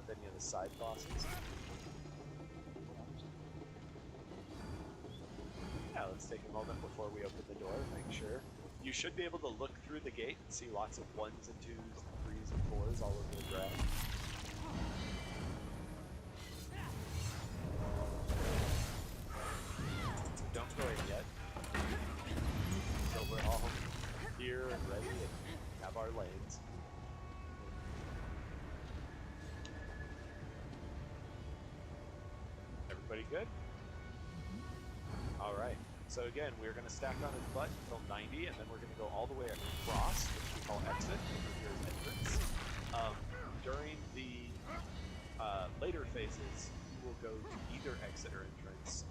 with any of the side bosses. Yeah, let's take a moment before we open the door, make sure. You should be able to look through the gate and see lots of 1s and 2s and 3s and 4s all over the ground. Don't go in yet. So we're all here and ready and have our lanes. Everybody good? Alright, so again, we're going to stack on his butt until 90, and then we're going to go all the way across, which we call exit, over here is entrance. During the later phases, you will go to either exit or entrance,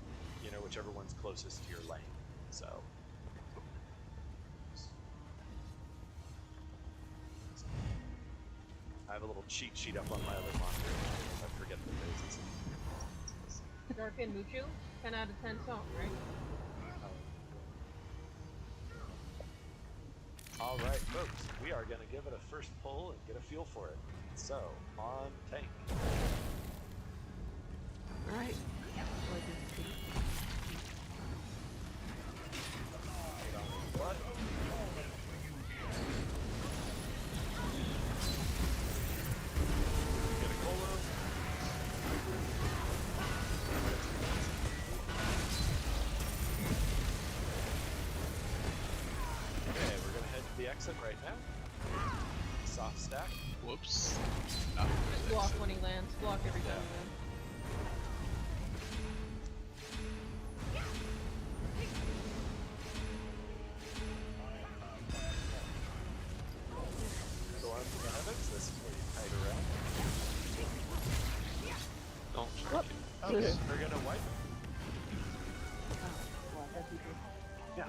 you know, whichever one's closest to your lane. So, I have a little cheat sheet up on my other monitor. I forget the phases. Dark and Muchu? 10 out of 10 song, right? Alright, folks, we are going to give it a first pull and get a feel for it. So, on tank. Alright. What? Get a Colo. Okay, we're going to head to the exit right now. Soft stack. Whoops. Block when he lands. Block every time he lands. Storm from the heavens. This is where you kite around. Don't try to. Okay, we're going to wipe. Yeah.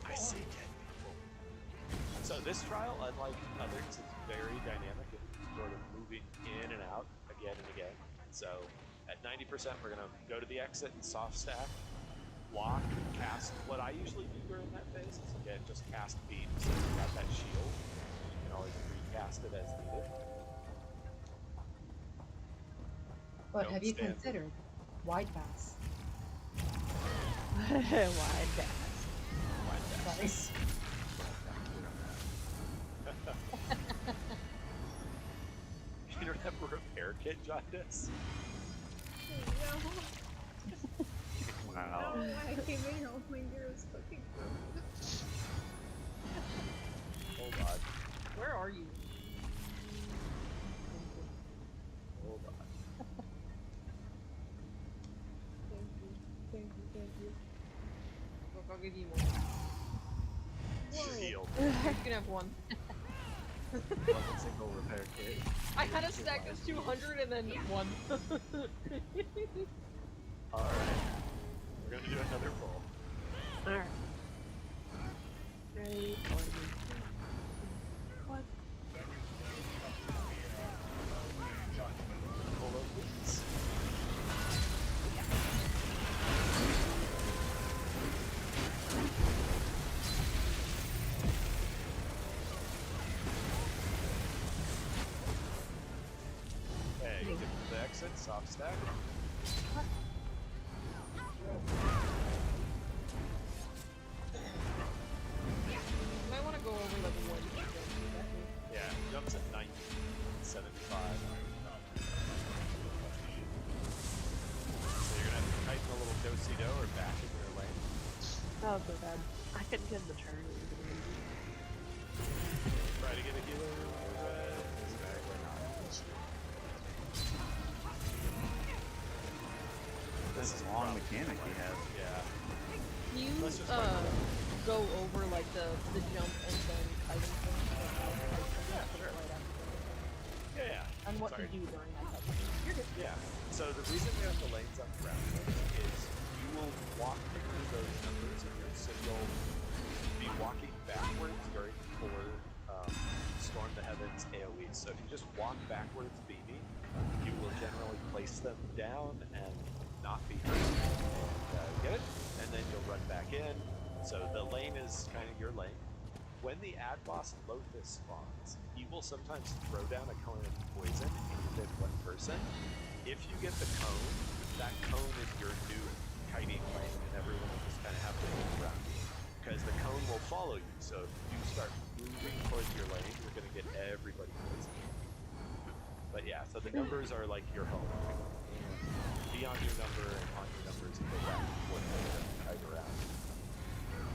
I see dead people. So this trial, unlike others, is very dynamic and sort of moving in and out again and again. So at 90%, we're going to go to the exit and soft stack, block, cast. What I usually do during that phase is, again, just cast beams. So you got that shield. You can always recast it as needed. But have you considered wide vAS? Wide vAS. Wide vAS. You don't have a repair kit, Jaundice? Wow. No, I came in, all my gear is fucking broken. Hold on. Where are you? Hold on. Thank you. Look, I'll give you more. You're healed. You can have one. One single repair kit. I had a stack that's 200 and then one. Alright. We're gonna do another pull. Alright. Ready? What? Pull up, please. Okay, you get to the exit, soft stack. You might want to go over like one. Yeah, jumps at 90, 75. So you're gonna have to tighten a little do-si-do or back in your lane. Oh, so bad. I couldn't get the turn. Try to get a healer. Exactly not. This is a long mechanic he has. Yeah. You Let's just go over like the jump and then item thing. Yeah, sure. Right after. Yeah. And what Sorry. to do during that type of thing. You're good. Yeah. So the reason we have the lanes on ground is you will walk through those numbers of yours, so you'll be walking backwards during for Storm the Heavens AoE. So if you just walk backwards beaming, you will generally place them down and not be hurt. And get it? And then you'll run back in. So the lane is kind of your lane. When the ad boss Lothus spawns, he will will sometimes throw down a cone of poison aimed at one person. If you get the cone, that cone is your new kiting lane, and everyone will just kind of have to move around you. Because the cone will follow you, so if you start moving towards your lane, you're going to get everybody poisoned. But yeah, so the numbers are like your home. Be on your number and on your numbers and go back and forth and kite around.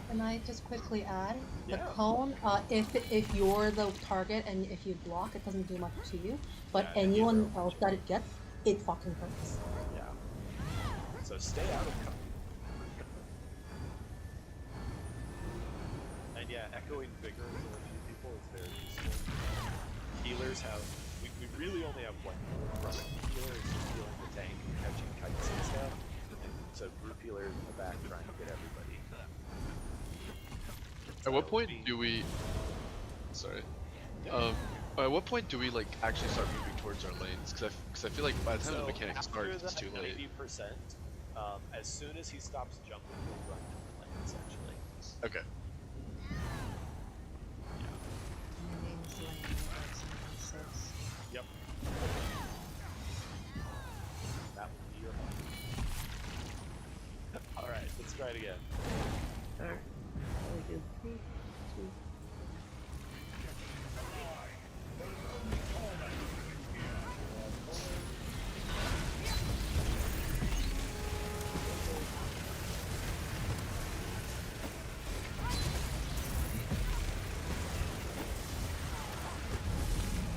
Can I just quickly add? The Yeah. cone, if you're the target and if you block, it doesn't do much to you. But Yeah, and anyone neither else that it gets, it fucking hurts. Yeah. So stay out of cone. And yeah, echoing vigor for a few people is very useful. Healers have we really only have one healer from it. Healer is just healing the tank and catching kites and stuff. And so group healer in the back trying to get everybody. At what point do we? Sorry. At what point do we like actually start moving towards our lanes? Because I feel like by the time the mechanics start, it's too late. 90%, as soon as he stops jumping, we'll run to the lane essentially. Okay. Yep. That would be your home. Alright, let's try it again. Alright. We do 3, 2.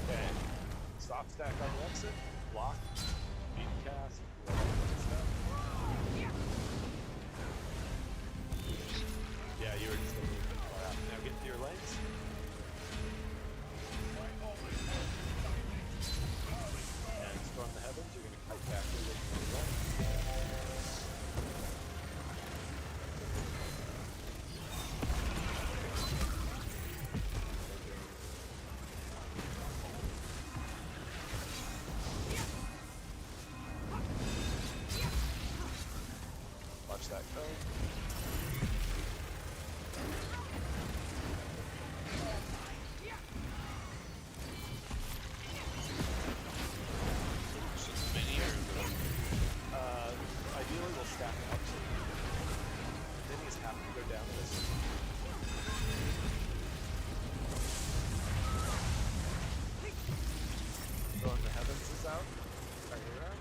Okay. Stop stack on the exit, block, beat cast, all that good stuff. Yeah, you were just a little bit far out. Now get to your lanes. And storm the heavens, you're going to kite back to the lane. Watch that cone. Ideally, we'll stack up so minis have to go down this. Throwing the heavens is out. Right around.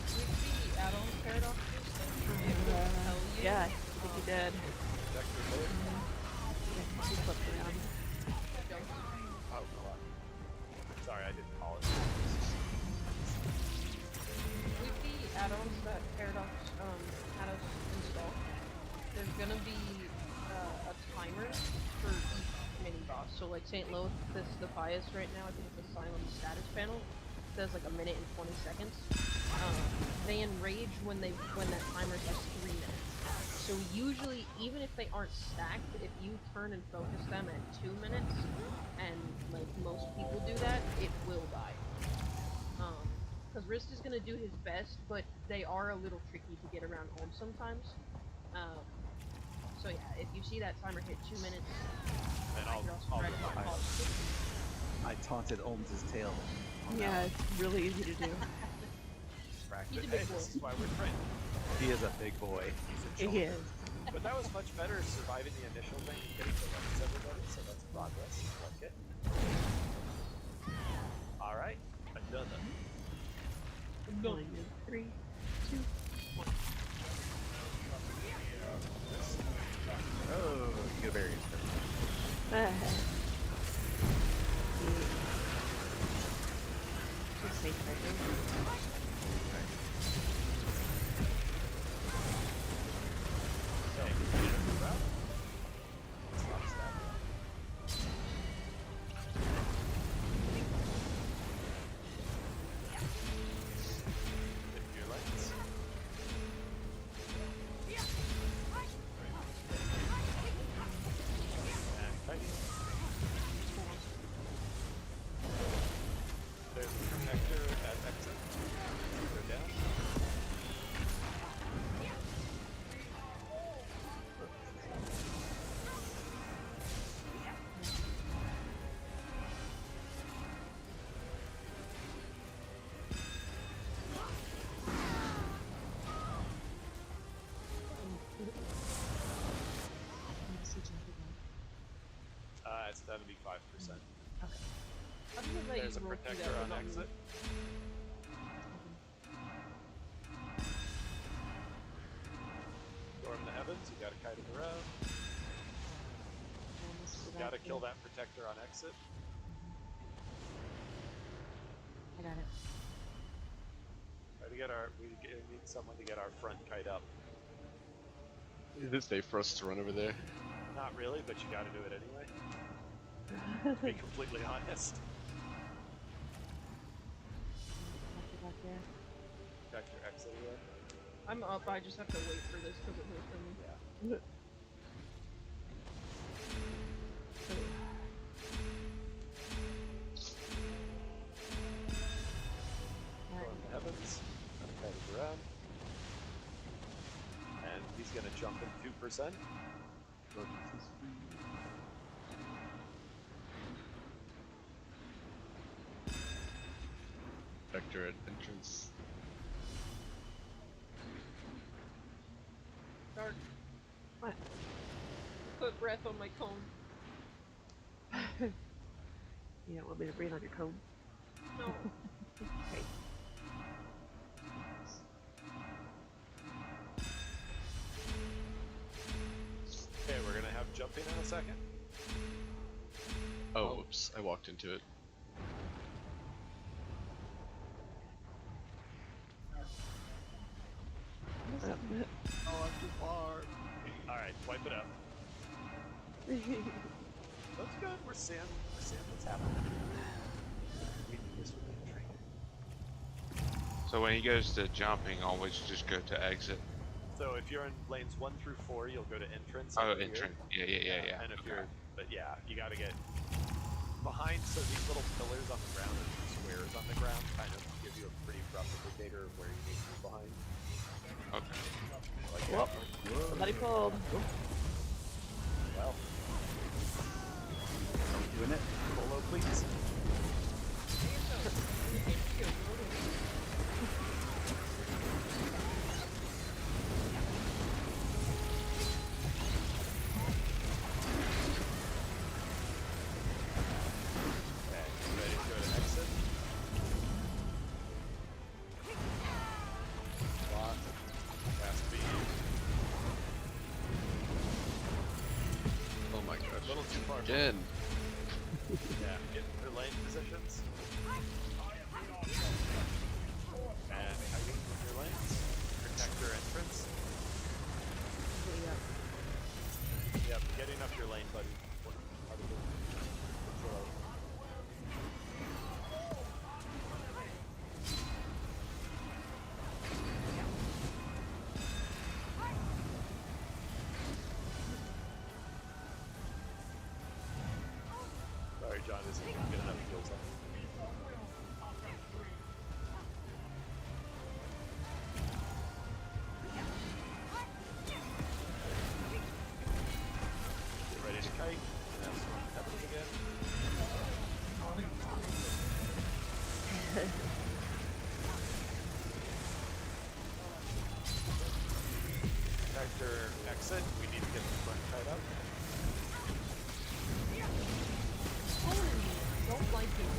With the add-on paradox system, it will tell you. Yeah, I think he did. Check your board. Yeah, he flipped around. Oh, God. Sorry, I didn't call it. With the add-ons that Paradox had us install, there's gonna be a timer for each mini boss. So like St. Loth, this the Pious right now, I think it's a silent status panel. It says like 1 minute and 20 seconds. They enrage when that timer says 3 minutes. So usually, even if they aren't stacked, if you turn and focus them at 2 minutes, and like most people do that, it will die. Because Wrist is gonna do his best, but they are a little tricky to get around home sometimes. So yeah, if you see that timer hit 2 minutes, Then I'll you're also do ready to mine. call it. I taunted Olm's tail. Yeah, it's really easy to do. Practice. He's a big Hey, boy. this is why we're friends. He is a big boy. He is. But that was much better surviving the initial thing and getting to runs everybody, so that's progress. I like it. Alright, another. 1, 3, 2, 1. Oh, you go berries. Just safe right there. Okay, move out. Stop stacking. Hit your lights. And kiting. There's the protector at exit. Go down. It's 75%. How does it let There's a you roll through protector that on without exit. Storm the heavens, you gotta kite it around. You gotta kill that protector on exit. I got it. Try to get we need someone to get our front kite up. Is it safe for us to run over there? Not really, but you gotta do it anyway. To be completely honest. Back there. Protector exit again. I'm up, I just have to wait for this because it will for me. Yeah. Storm the heavens, gonna kite it around. And he's gonna jump in 2%. Vector at entrance. Dark. What? Put breath on my cone. You don't want me to breathe on your cone? No. Okay. Okay, we're gonna have jumping in a second. Oh, whoops! I walked into it. Oh, Oh, I'm too far. Alright, wipe it out. That's good, we're seeing what's happening. We do this with the train. So when he goes to jumping, always just go to exit. So if you're in lanes 1 through 4, you'll go to entrance. Oh, over here. entrance. Yeah. And if Okay. you're, but yeah, you gotta get behind, so these little pillars on the ground and squares on the ground kind of give you a pretty rough indicator of where you need to be behind. Okay. Like Whoop. Somebody pulled. well, Doing it. polo please. Ready to go to exit. Lock. Fast speed. Oh my gosh. A little too far. Again. Yeah, get in their lane positions. And hiding with your lanes. Protect your entrance. Yep, getting up your lane, buddy. Part of the control. Sorry, John, isn't good enough heals on. Get ready to kite. Now storm the heavens again. Protector exit. We need to get the front kite up. Don't like it.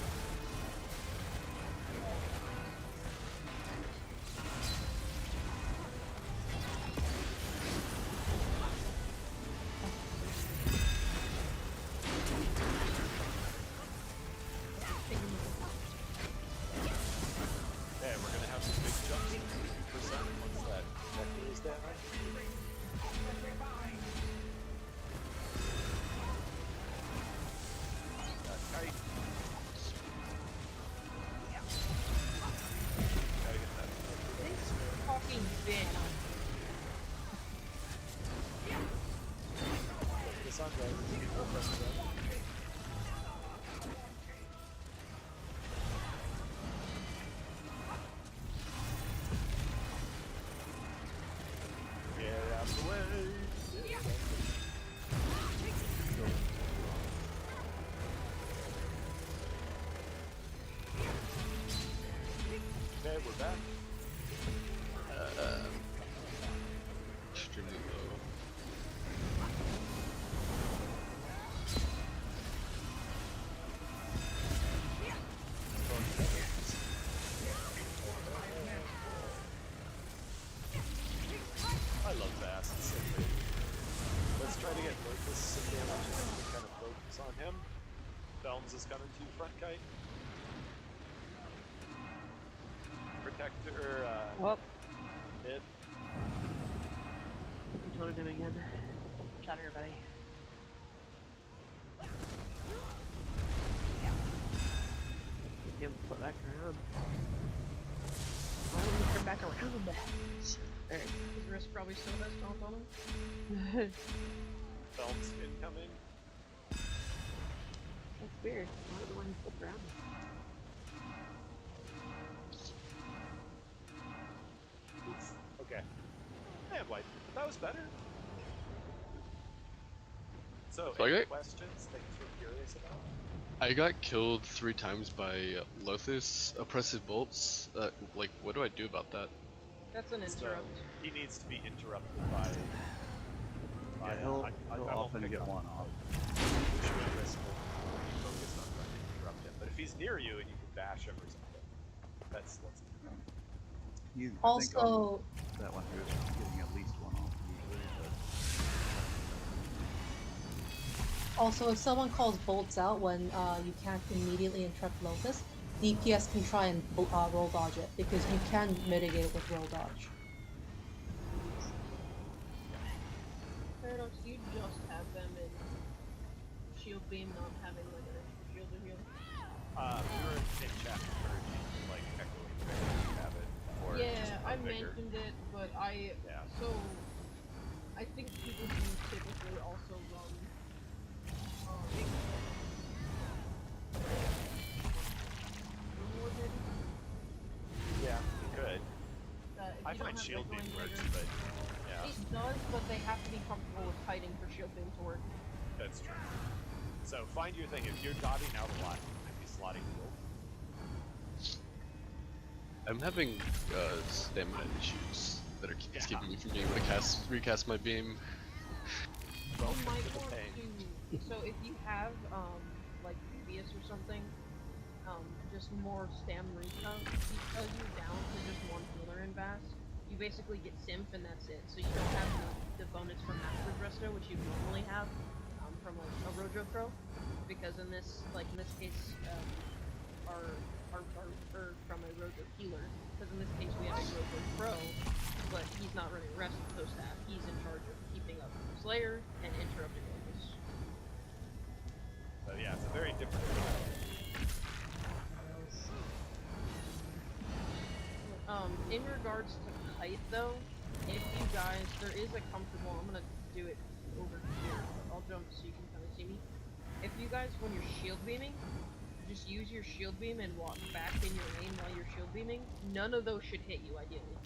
Okay, we're gonna have some big jumps in 2% once that vector is down. Kite. Gotta get that vector down. Fucking bitch. Focus on drivers. Full press down. Alright, we're back. Extremely low. I love vAS. It's so great. Let's try to get Locus some damage and then we can kind of focus on him. Belms is coming to you, front kite. Protector, Well, mid. you told him again. Shot everybody. Get him put back around. Why don't we turn back around? There. His wrist probably still has stomp on him. Belms incoming. That's weird. Why would the one flip around? Oof. Okay. And white. That was better. So, So I any got- questions, things we're curious about? I got killed 3 times by Lothus oppressive bolts. Like, what do I do about that? That's an So, interrupt. he needs to be interrupted by Yeah, he'll I won't often pick get on one him. off. We should risk focused on trying to interrupt him. But if he's near you and you can bash him or something, that's do. I think Also, on that one he was getting at least one off usually, but also, if someone calls bolts out when you can't immediately interrupt Locus, DPS can try and roll dodge it because you can mitigate it with roll dodge. Paradox, you just have them in shield beam not having like an extra shield or heal. We were in chat encouraging like echoing bears to have it. Or Yeah, just I run bigger. mentioned it, but I Yeah. so I think people do typically also run Yeah, you could. if I you don't find have shield beam echoing works, dagger- but yeah, It does, but they have to be comfortable with kiting for shield beam to work. that's true. So find your thing. If you're dotting out a lot, you might be slotting heal. I'm having stamina issues that are Yeah. keeping me from being able to recast my beam. Well, You might to the want pain. to. So if you have like previous or something, just more stam recon, because you're down to just one healer in vAS, you basically get simp and that's it. So you don't have the bonus from Master's Resto, which you normally have from like a Rojo Pro, because in this case, or from a Rojo healer, because in this case we have a Rojo Pro, but he's not running Resto staff. He's in charge of keeping up Slayer and interrupting Locus. So yeah, it's a very different. In regards to kite though, if you guys, there is a comfortable, I'm gonna do it over here, I'll jump so you can kind of see me. If you guys, when you're shield beaming, just use your shield beam and walk back in your lane while you're shield beaming. None of those should hit you, ideally.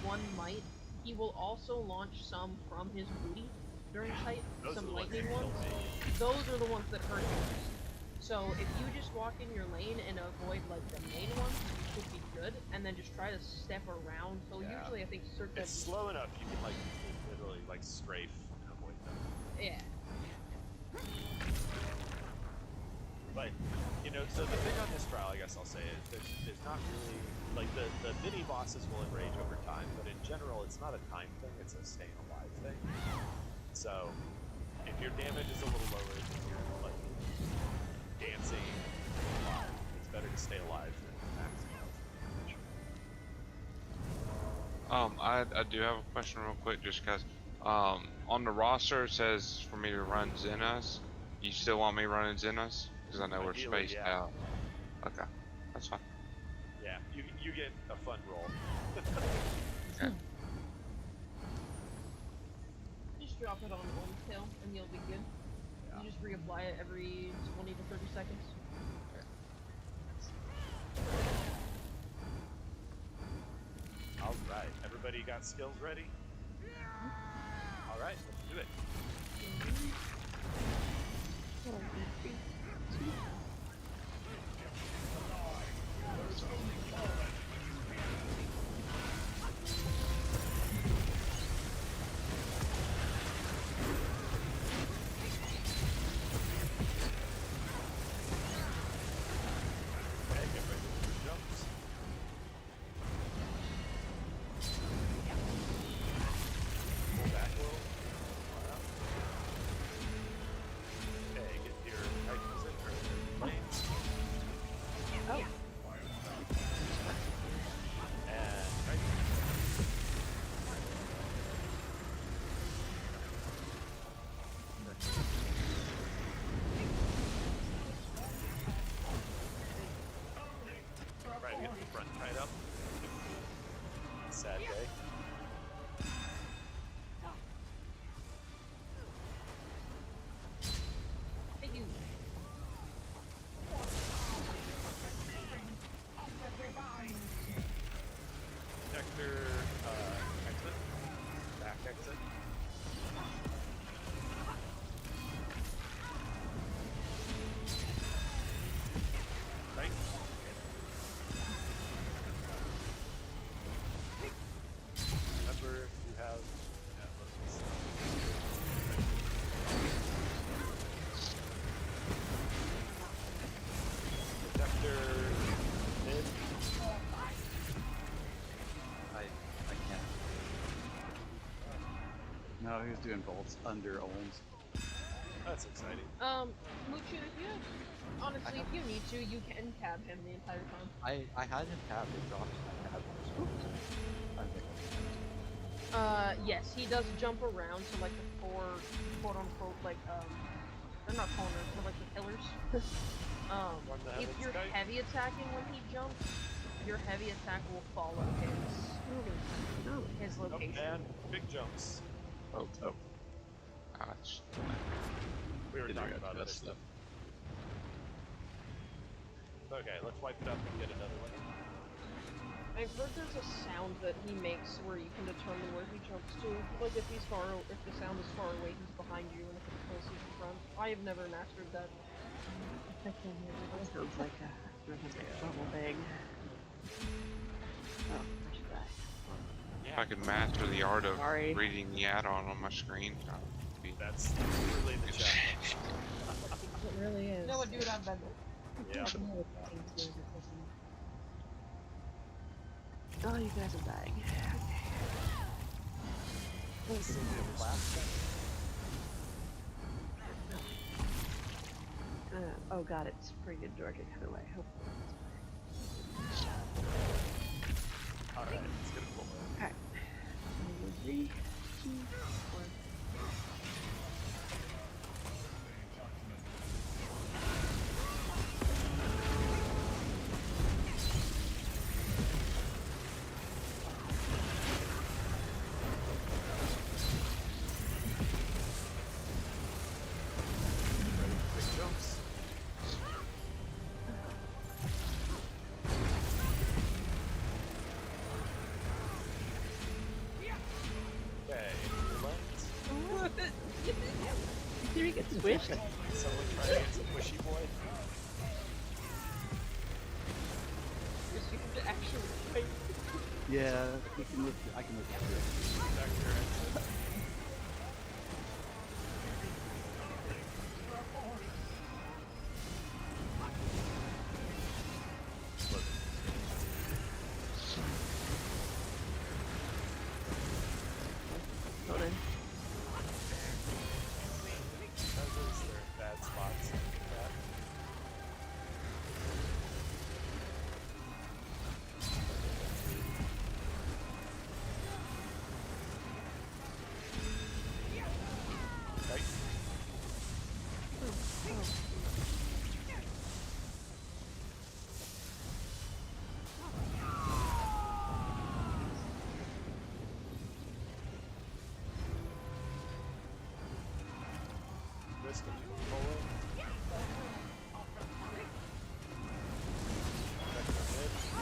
One might. He will also launch some from his booty during kite, Those are some the ones lightning that kill ones. me. Those are the ones that hurt you most. So if you just walk in your lane and avoid like the main ones, you should be good, and then just try to step around. So Yeah. usually I think certain. It's slow enough you can like literally like strafe and avoid them. Yeah. But you know, so the thing on this trial, I guess I'll say, is there's not really like the mini bosses will enrage over time, but in general, it's not a time thing; it's a staying alive thing. So if your damage is a little lower, if you're like dancing alive, it's better to stay alive than max damage. I do have a question real quick, just cause on the roster it says for me to run Xenos. You still want me running Xenos? Because I know we're Ideally, spaced yeah. out. Okay, that's fine. Yeah, you get a fun roll. Okay. Just drop it on tail and you'll be good. Yeah. You just reapply it every 20 to 30 seconds. All right, everybody got skills ready? All right, let's do it. front tied up. Sad day. Hey, you. Protector, exit. Back exit. Right. Remember, you have. Yeah, Protector mid. I can't. No, he was doing bolts under Olms. That's exciting. Muchu, if you honestly, if you need to, you can cab him the entire time. I had him tabbed, it dropped my tab. I was like, Yes, he does jump around to like the four, quote unquote, like they're not corners, but like the pillars. Run the If heavens, you're guy. heavy attacking when he jumps, your heavy attack will follow his Oh, location. and big jumps. oh, Ouch. We were Didn't talking react to about that other stuff. stuff. Okay, let's wipe it up and get another one. I've heard there's a sound that he makes where you can determine where he jumps to. Like if he's far, if the sound is far away, he's behind you, and if it's close, he's in front. I have never mastered that. I can hear it. That sounds like a bubble bag. Oh, I should die. If I could master the art of Sorry. reading the add-on on my screen, that would be That's really the challenge. It really is. No, dude, I've been Yeah. Oh, you guys are dying. So we have last Oh god, it's pretty good Georgia kind of way. Hopefully. Alright, let's get a pull. Okay. 3, 2, 1. Big jumps. Okay, relent. Did we get squished? Someone try to get some pushy boy. just you have to actually fight. Yeah, he can lift. I can lift it. Protector exit. Hold on. Because they're in bad spots. Bad. Right. Risk of polo. Protector mid.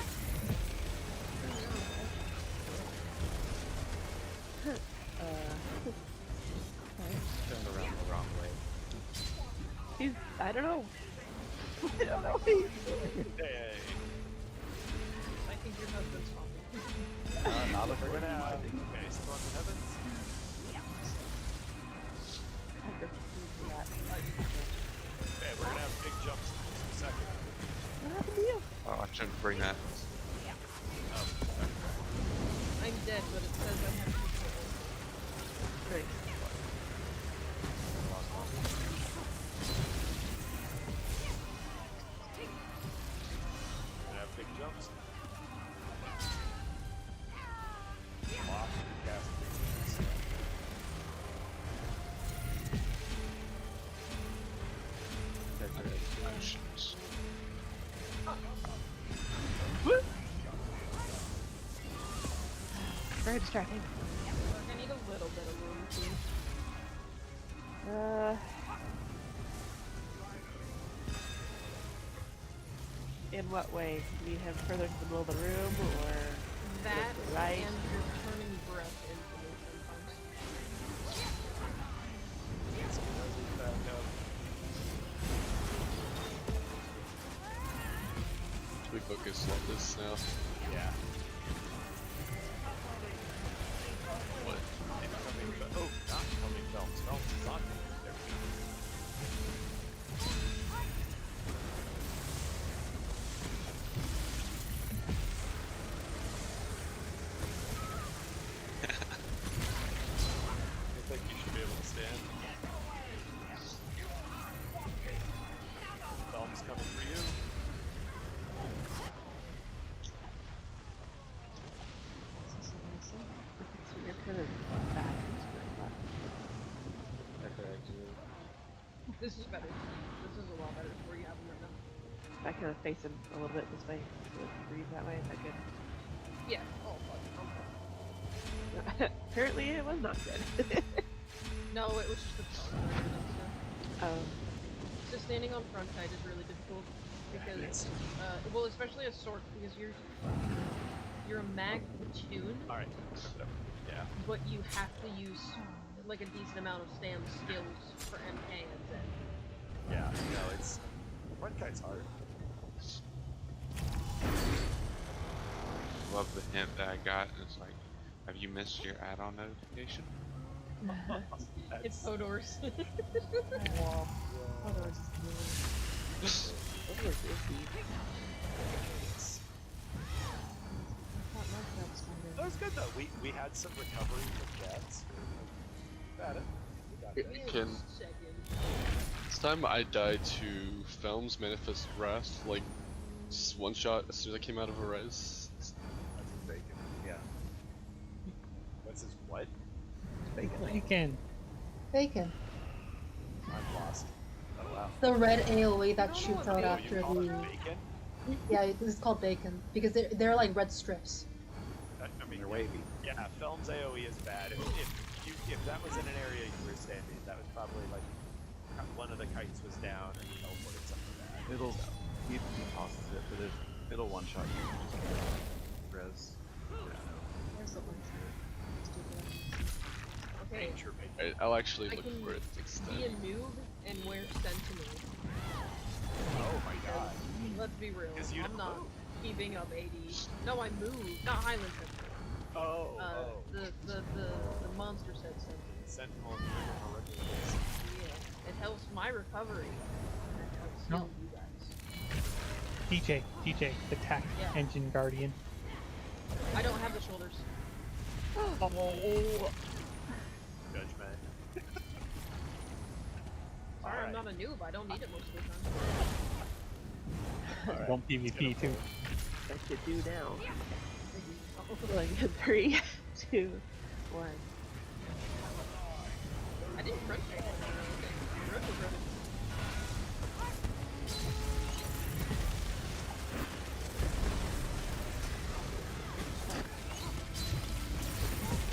turned around the wrong way. He's, I don't know. Hey. I think your husband's talking. Not if We're we're gonna gonna. have okay, storm the heavens. Okay, we're gonna have big jumps in just a second. What happened to you? Oh, I shouldn't bring that. I'm dead, but it says I have control. Right. We're gonna have big jumps. Lock, cast big jumps. Potions. very distracting. I need a little bit of room too. In what way? Do you have further to the middle of the room, or That to the right? and you're turning breath into me sometimes. So those are back up. Should we focus on this now? Yeah. What? Incoming oh, not incoming films. Films is on. There we go. I think you should be able to stand. Films coming for you. So you're kind of back into it, This is better. This is a lot better for you having right now. but I kind of face him a little bit this way, so if you breathe that way, is that good? Yeah. Oh fuck. Okay. Apparently it was not good. No, it was just the front. Oh, So standing on front side is really difficult because, well, especially a sword because you're a mag platoon, Alright. Yeah. but you have to use like a decent amount of stand skills for MK and Zen. Yeah. No, it's front kite's hard. Love the hint that I got. It's like, have you missed your add-on notification? It's Hodor's. wall. Oh, there was this What was iffy? That was good though. We had some recovery with jets. We got it. We got it. Can this time I died to Film's Manifest Wrath, like just one shot as soon as I came out of a res. That's his bacon. Yeah. What's his what? Bacon. Bacon. I'm lost. Oh wow. The red AoE that No, shoots no, out no, after You call it the. bacon? Yeah, this is called bacon because they're like red strips. I mean, They're wavy. yeah, Film's AoE is bad. If that was in an area you were standing, that was probably like one of the kites was down and teleported something bad. It'll he tosses it, but it'll one shot you. Res. There's the one. Okay, Nature bacon. Alright, I'll actually I look can for it next be a time. noob and wear Sentinel. Oh my god. Let's be real. 'Cause you I'm don't not move. keeping up 80. No, I moved. Not Highland Sentinel. Oh, The monster set Sentinel. Sentinel and Meridian. Yeah, it helps my recovery. And it helps No. heal you guys. TJ, the tac Yeah. engine guardian. I don't have the shoulders. Judgment. Sorry, Alright. I'm not a noob. I don't need it most of the time. Alright. Don't PvP too. That should do now. Like 3, 2, 1. I didn't crunch it.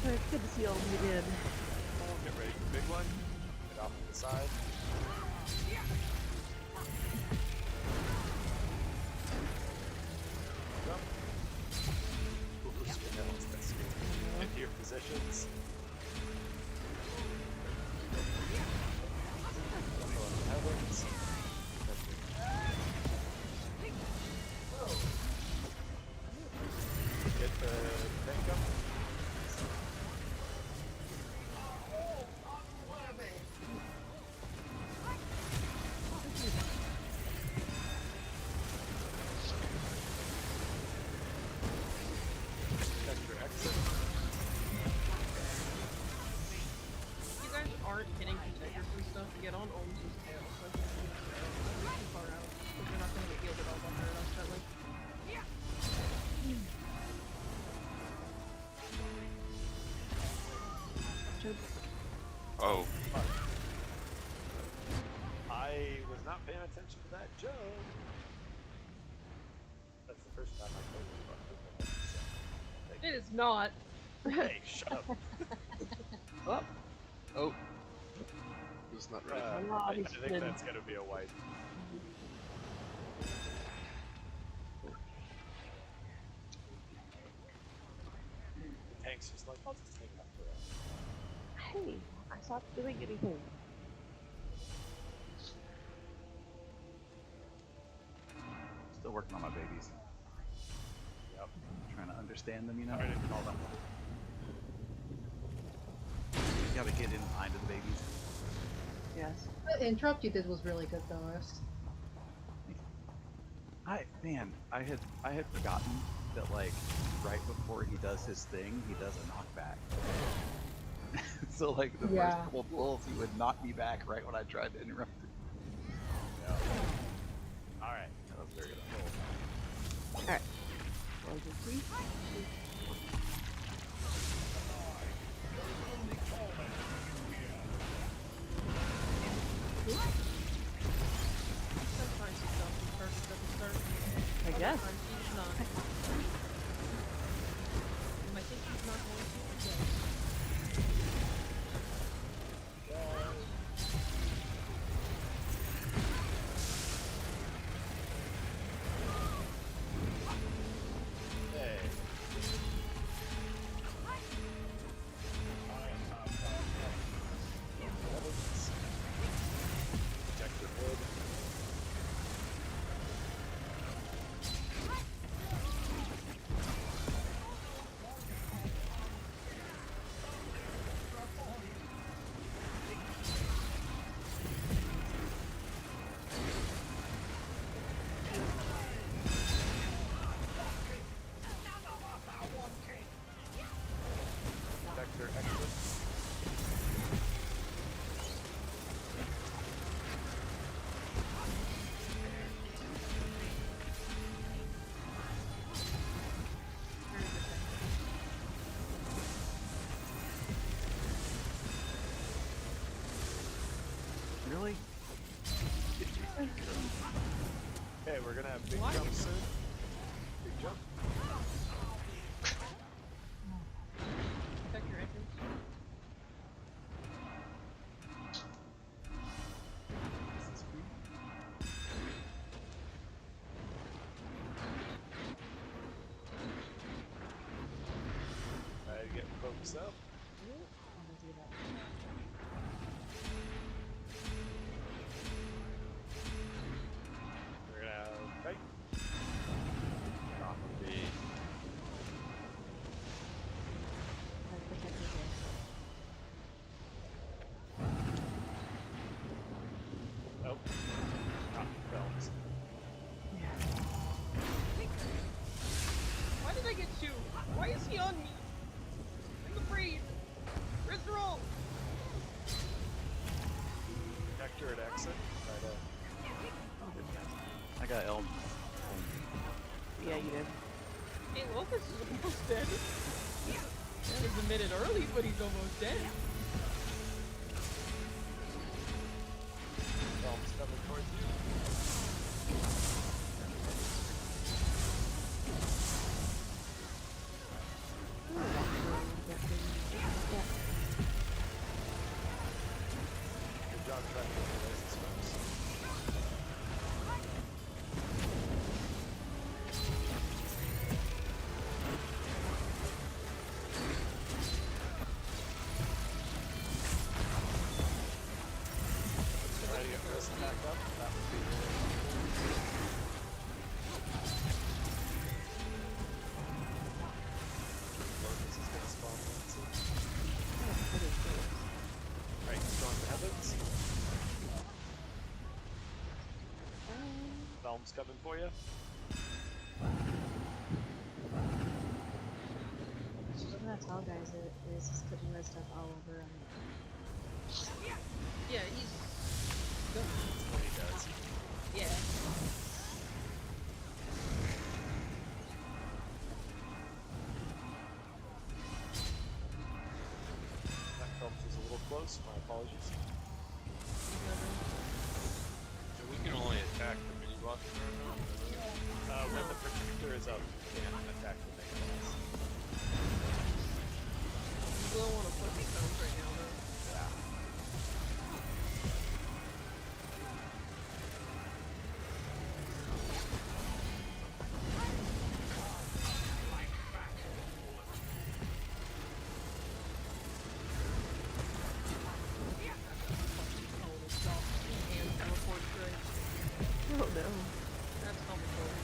It's good to see all of you again. Get ready for the big one. Get off to the side. Jump. Ooh, sweet hills, that's good. Into your positions. Couple of heavens. Get the tank up. Check your exit. You guys aren't hitting contenders and stuff. Get on Ohms' tail. So I can see too far out. Because you're not going to get healed at all by her. That's that like. Oh, I was not paying attention to that joke. That's the first time I told you about it. So, thank It you. is not. Hey, shut up. Oh, Oh. It's not ready. I think that's gonna be a wipe. The tank's just like, I'll just hang out for hey, I stopped doing anything. Still working on my babies. Yep. Trying to understand them, you know? Sorry to call them. You gotta get in line to the babies. Yes. The interrupt you did was really good though, Rust. I had forgotten that like right before he does his thing, he does a knockback. So like the first couple pulls, he would knock me back right when I tried to interrupt him. Yeah. Alright. That was very cool. Alright. 1, 2, 3. Sometimes he does the first at the start. I guess. Sometimes he's not. I think he's not going to today. Hey. Protect your wood. Protect your exit. Really? Hey, we're gonna have big What? jumps soon. Big jump. Protect your entrance. Get folks up. We're gonna fight. Probably. Oh. Not films. Why did I get two? Why is he on me? I'm afraid. Where's the roll? Vector at exit. Try to. I got Elm. Yeah, you did. Hey, Locust is almost dead. He's a minute early, but he's almost dead. Films coming towards you. Good job trying to get the laces folks. Try to get this back up. That would be Locust is gonna spawn one soon. Alright, storm the heavens. Helm's coming for you. She's looking at tall guys. It is just putting red stuff all over him. Yeah, he's. That's what he does. Yeah. That Phelps was a little close. My apologies. So we can only attack the mini bosses right now? When the projector is up, you can't attack the main boss. will want to push the cones right now, though. Yeah. And teleport straight. Oh no. That's complicated.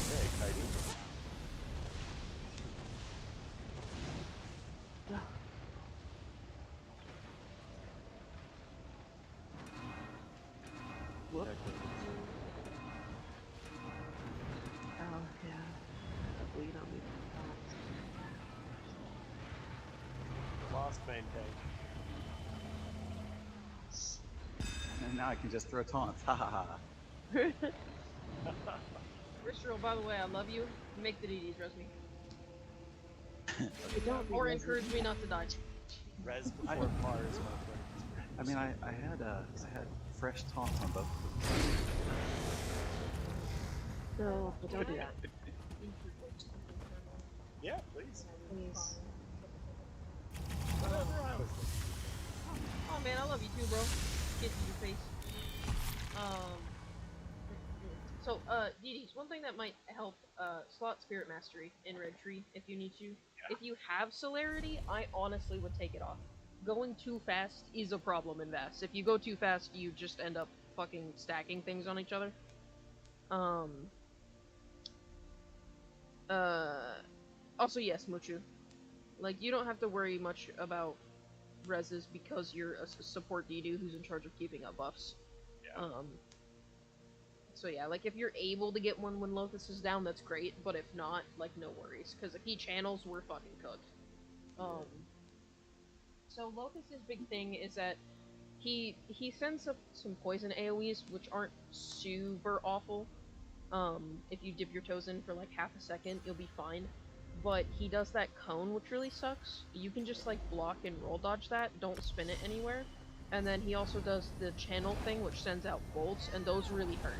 Very exciting. Whoop. Check it. Oh, yeah. That bleed on me. Lost main And now I can just throw taunts. Ha ha ha. Sweetroll, by the way, I love you. Make the DD, trust me. Don't be Or resin. encourage me not to die. Res before par is one of I mean, I had fresh taunts on both of them. No, but don't do that. Yeah, please. Please. Whatever I was Oh man, I love you too, bro. Kiss to your face. So, DDs, one thing that might help, slot Spirit Mastery in Red Tree, if you need to. Yeah. If you have Celerity, I honestly would take it off. Going too fast is a problem in vAS. If you go too fast, you just end up fucking stacking things on each other. Also yes, Muchu. Like, you don't have to worry much about reses because you're a support Didu who's in charge of keeping up buffs. Yeah. So yeah, like, if you're able to get one when Locust is down, that's great, but if not, like, no worries, because if he channels, we're fucking cooked. So Locust's big thing is that he sends up some poison AoEs, which aren't super awful. If you dip your toes in for like half a second, you'll be fine. But he does that cone, which really sucks. You can just like block and roll dodge that, don't spin it anywhere. And then he also does the channel thing, which sends out bolts, and those really hurt.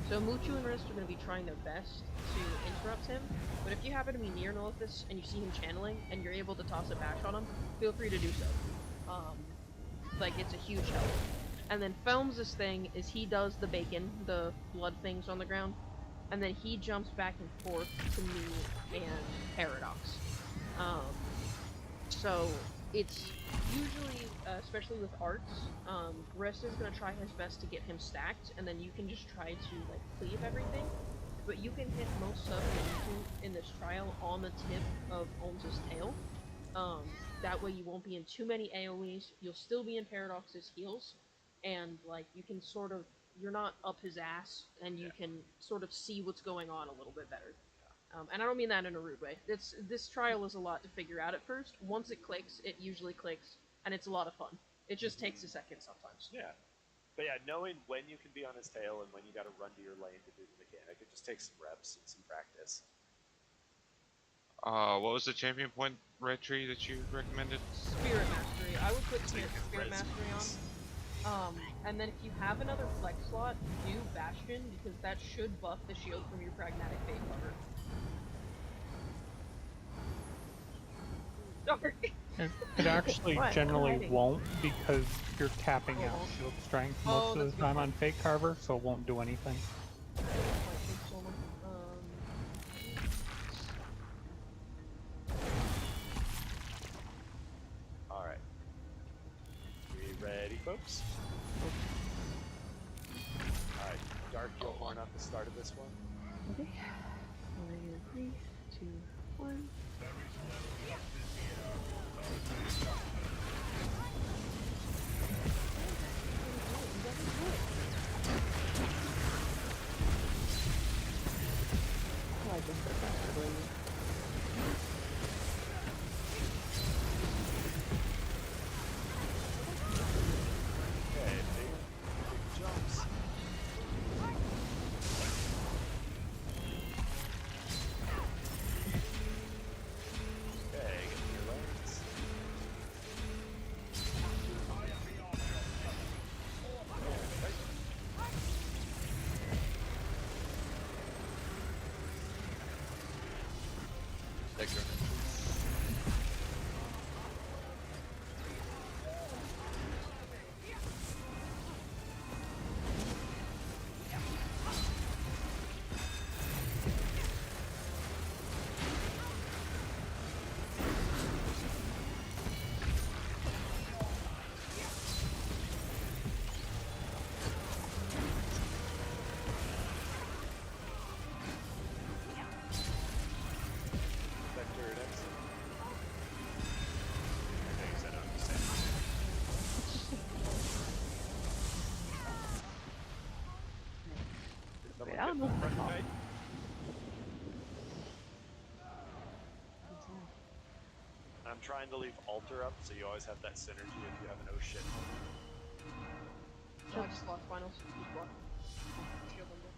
So Muchu and Rist are going to be trying their best to interrupt him, but if you happen to be near Nolithus and you see him channeling, and you're able to toss a bash on him, feel free to do so. Like, it's a huge help. And then Felms' thing is he does the bacon, the blood things on the ground, and then he jumps back and forth to me and Paradox. So it's usually, especially with arts, Rest is going to try his best to get him stacked, and then you can just try to like cleave everything. But you can hit most stuff in this trial on the tip of Olm's tail. That way you won't be in too many AoEs, you'll still be in Paradox's heals, and like you can sort of, you're not up his ass, and you can sort of see what's going on a little bit better. And I don't mean that in a rude way. This trial is a lot to figure out at first. Once it clicks, it usually clicks, and it's a lot of fun. It just takes a second sometimes. Yeah. But yeah, knowing when you can be on his tail and when you gotta run to your lane to do the mechanic, it just takes some reps and some practice. What was the champion point red tree that you recommended? Spirit Mastery. I would put So you Spirit can res Mastery these. on. And then if you have another flex slot, do Bastion, because that should buff the shield from your Pragmatic Fate cover. Sorry. It actually What? generally Hiding. won't because you're tapping out shield strength most of that's the time good. on Fake Carver, so it won't do anything. Alright. We ready, folks? Alright, Dark, you'll horn up the start of this one. Okay. 3, 2, 1. Oh, I just said that earlier. Okay, big jumps. Okay, protect our entrance. Vector and exit. I know you said I'm just saying. Did someone Wait, I don't get know the if front I kite? I'm trying to leave altar up so you always have that synergy if you have an oh shit moment. No, I just lost finals. Just block. Shield them there.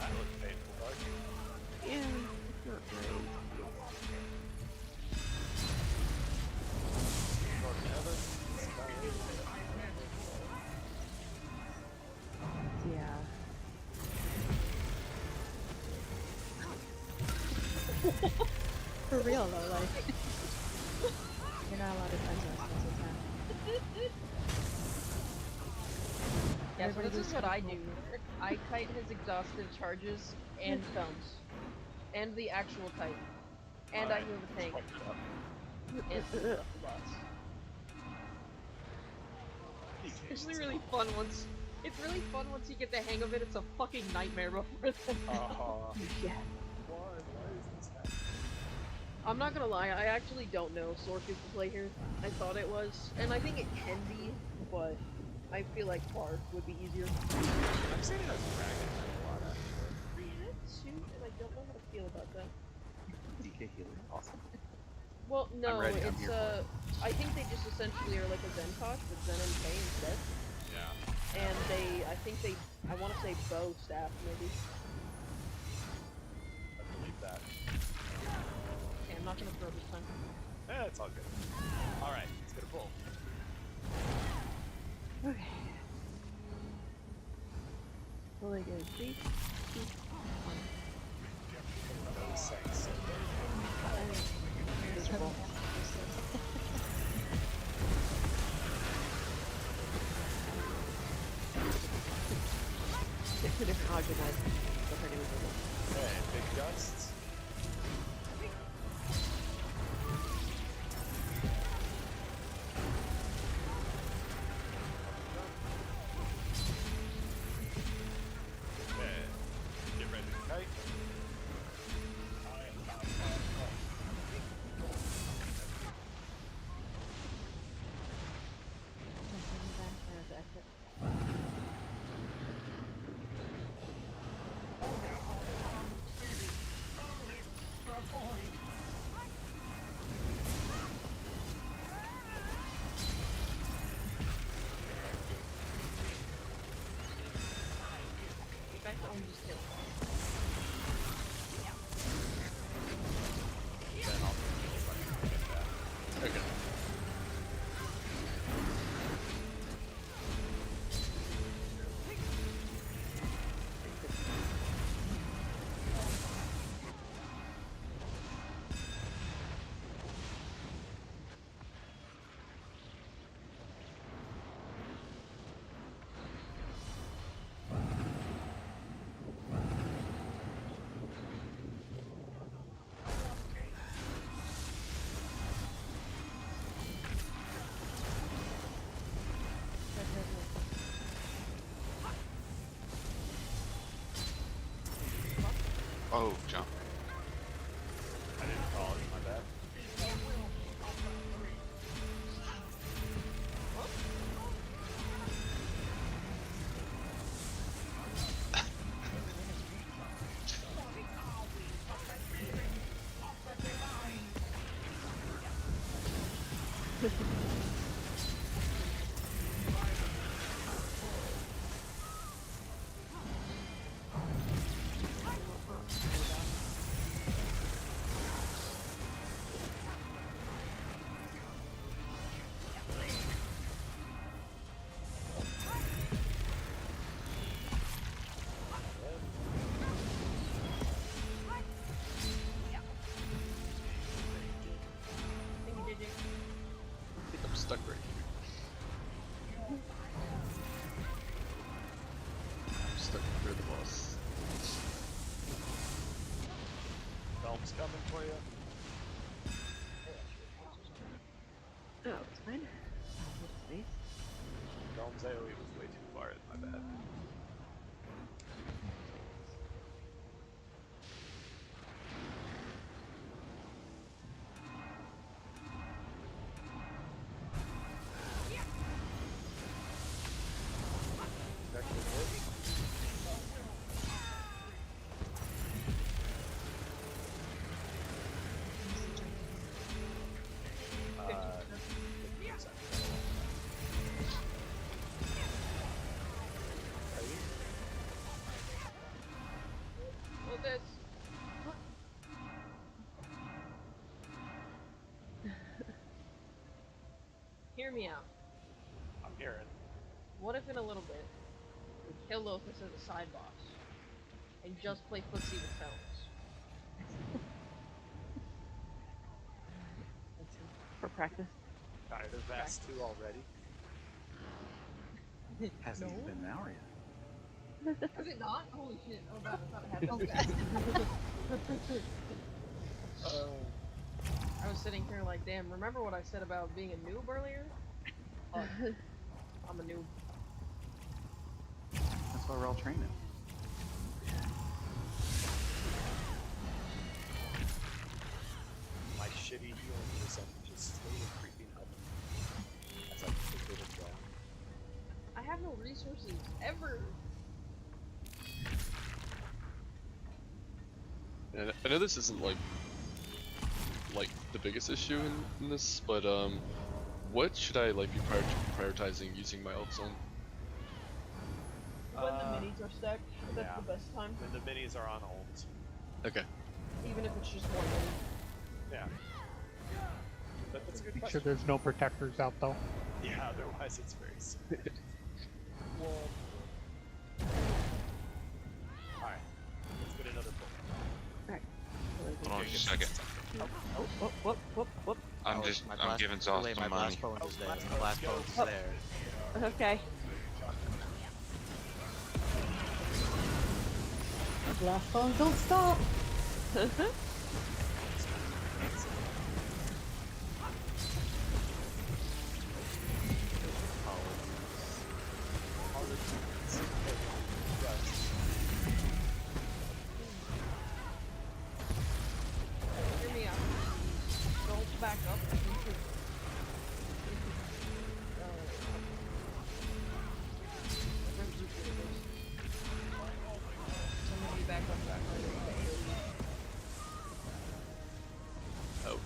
That looked painful, dog. Yeah, it's not great. North heaven, sky. Yeah. For real though, like you're not allowed to touch us most of the time. Yeah, so Everybody this is just what I control- do. I kite his exhaustive charges and films. And the actual kite. And I heal the tank. Fucked it up. And the boss. It's really fun once. It's really fun once you get the hang of it. It's a fucking nightmare before then. Yeah. Why is this happening? I'm not gonna lie, I actually don't know Sork is the play here. I thought it was, and I think it can be, but I feel like Bark would be easier. I've seen it as Dragon Knight a lot, actually. I had to, and I don't know how to feel about that. DK healer, awesome. Well, no, ready, I'm it's here for it. I think they just essentially are like a Zen Kosh with Zen and K instead. Yeah. And I think they, I want to say bow staff maybe. I believe that. Okay, I'm not gonna throw this time. It's all good. Alright, let's get a pull. Okay. Well, they go 3, 2, 1. Those things. Miserable. It's a different object I so pretty miserable. Okay, big gusts. Okay, get ready to kite. In fact, I'm just kidding. Then I'll get that. Okay. stuck right here. I'm stuck near the boss. Realm's coming for you. Oh, it's fine. Hold space. Realm's AoE was way too far, my bad. Well, this. Hear me out. I'm hearing. What if in a little bit we kill Locust as a side boss and just play footsie with Felms? For practice. Tired of vAS+2 already? Hasn't even been an hour yet. Is it not? Holy shit! Oh god, I thought it happened. I was sitting here like, damn, remember what I said about being a noob earlier? I'm a noob. That's why we're all training. My shitty healing percentage is slowly creeping up as I quickly withdraw. I have no resources, ever! And I know this isn't like the biggest issue in this, but what should I like be prioritizing using my ults on? When the minis are stacked, that's yeah. the best time. When the minis are on ult. Okay. Even if it's just one mini. Yeah. That's a good Make question. sure there's no protectors out though. Yeah, otherwise it's very sad. Alright. Let's get another book. Alright. Hold on just a second. Whoop. I'm giving Zoss My some money. blast bones is there. My blast bones is there. Okay. Blast phone, don't stop! Hear me out. Don't back up. Somebody back up. Oh.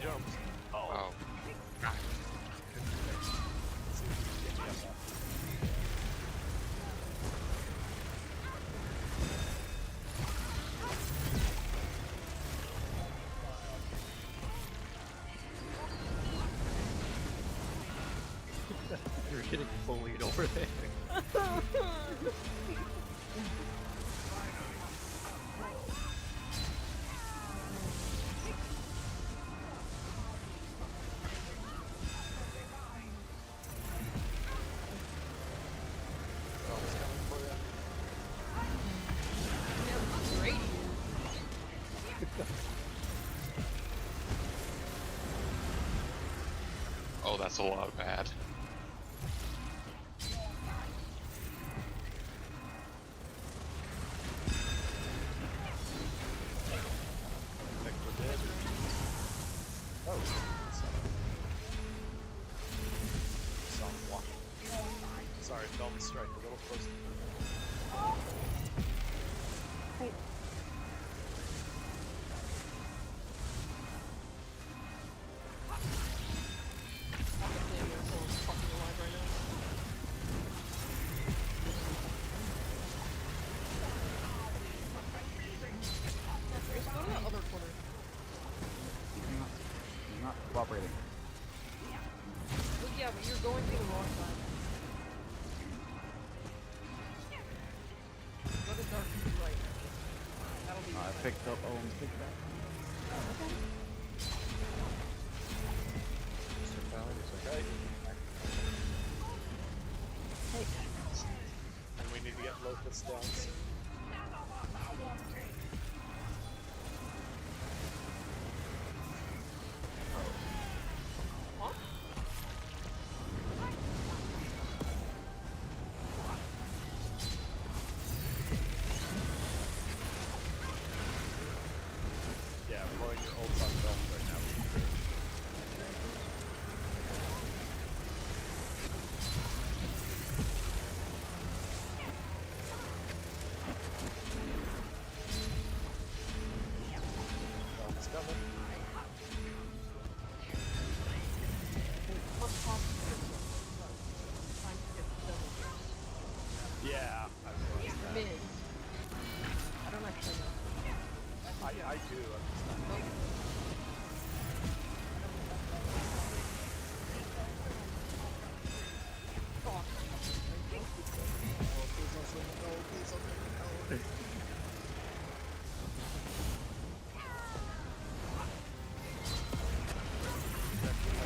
Jumps. Oh. You're getting bullied over there. Oh, that's a lot of bad. strike a little closer. Hey. Let's go to the other corner. He's not cooperating. Well, yeah, but you're going to the wrong side. Go to dark to the right. That'll be I picked up Owen's kickback. Mr. Fallon is Okay. Hey. And we need to get Locust down soon. Huh? Yeah, blowing your ults on belt right now would be great. Belt's coming. What possible? Trying to get the double burst. Yeah, I realized that. Mid. I don't actually know. I do, I'm just not. Oh,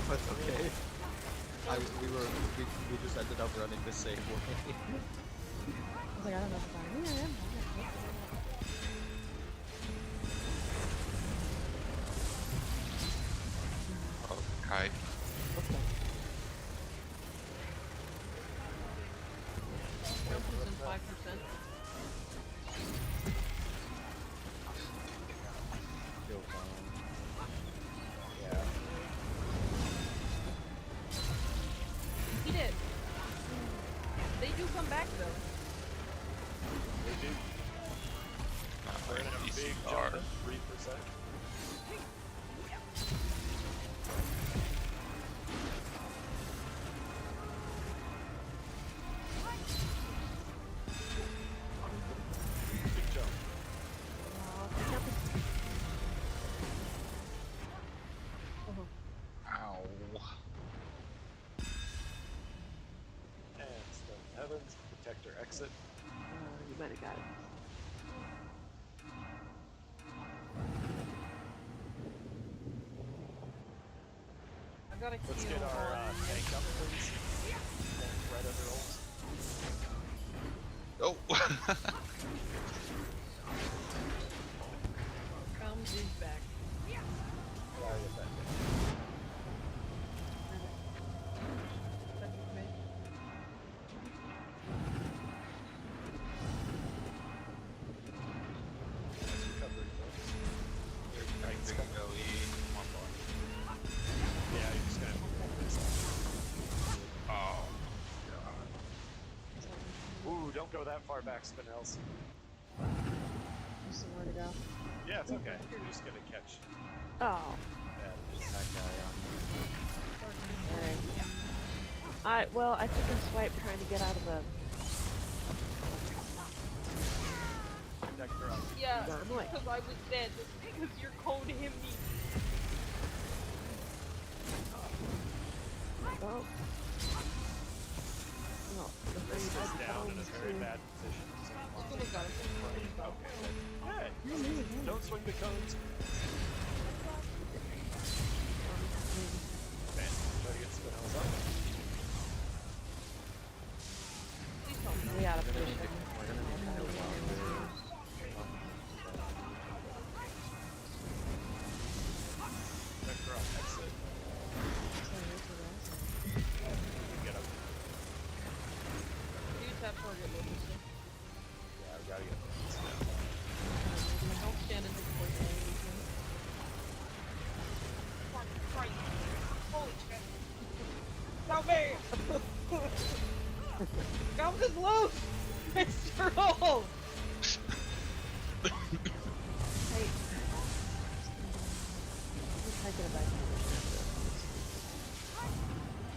That's okay. We just ended up running the same way. I was like, I don't know if I'm here. Okay. Okay. 5%. Still fine. Yeah. He did. They do come back though. They do. We're gonna have a big jump at 3%. Big jump. Ow. And Stone Heavens, Protector exit. You might have got it. I gotta Let's heal get our on tank up, please. Tank right under ult. Oh. comes is back. Yeah, I get that. That was me. Nice recovery, folks. Your tank's gonna go eat. Come on, boy. Yeah, you're just gonna have to pull this Oh. out. Ooh, don't go that far back, Spinels. There's somewhere to go. Yeah, it's okay. You're just gonna catch Oh. that guy Alright. Well, I took a swipe trying to get out of the. Protector up. Yeah, Got him away. because I was dead. Because your code hit me. Oh. No, the Wrist thing is down in a very too. bad position. Someone got it. Okay, good. Hey, don't swing the cones. Man, try to get Spinels up. Please help me. We out of We're gonna position. need to, we're gonna need to go longer. Protector on exit. Get up. Do tap target Locust. Yeah, we gotta get Locust down. Don't stand into the poison anything. Christ. Holy shit. Help me! Come to is loose! Mr. Roll! Hey. I get a back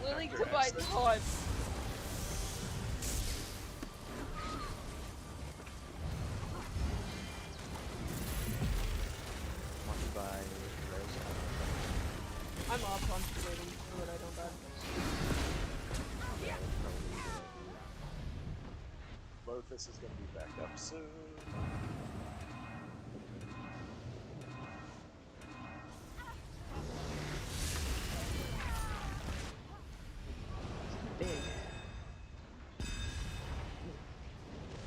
Willing After to buy exit. time. Want to buy Rose? I'm off on waiting for what I don't buy. Yeah, that's probably a good idea. Lothus is going to be back up soon. big.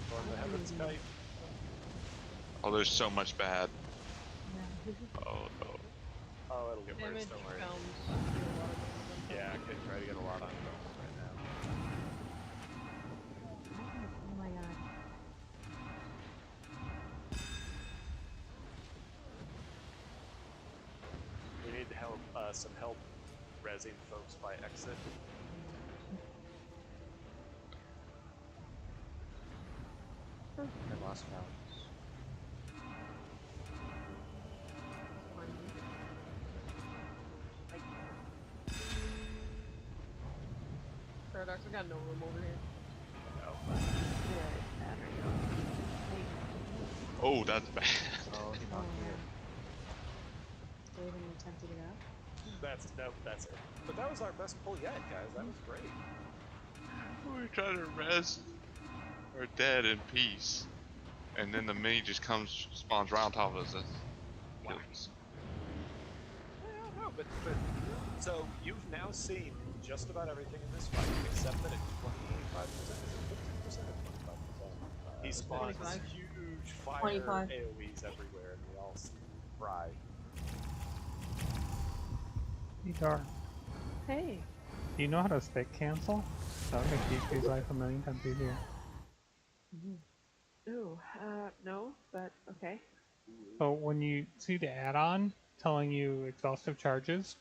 Storm the heavens kite. Oh, there's so much bad. Yeah. Oh no. Oh, it'll get worse, Damage don't worry. films. Yeah, I could try to get a lot on films right now. Oh my god. We need help, some help rezzing folks by exit. I lost rounds. Paradox, I got no room over here. Oh, that's bad. Oh, he Oh knocked me. man. Did you even attempt to get out? That's it. But that was our best pull yet, guys. That was great. We're trying to res our dead in peace, and then the mini just comes, spawns right on top of us. That's kills us. Yeah, no, but so you've now seen just about everything in this fight, except that at 25%, 50% of 25%. He spawns 25. huge fire 25. AoEs everywhere, and we all fry. Hey, Dar, Hey. do you know how to stick cancel? That would make DP's life a million times easier. Ooh, no, but okay. So when you see the add-on telling you exhaustive charges,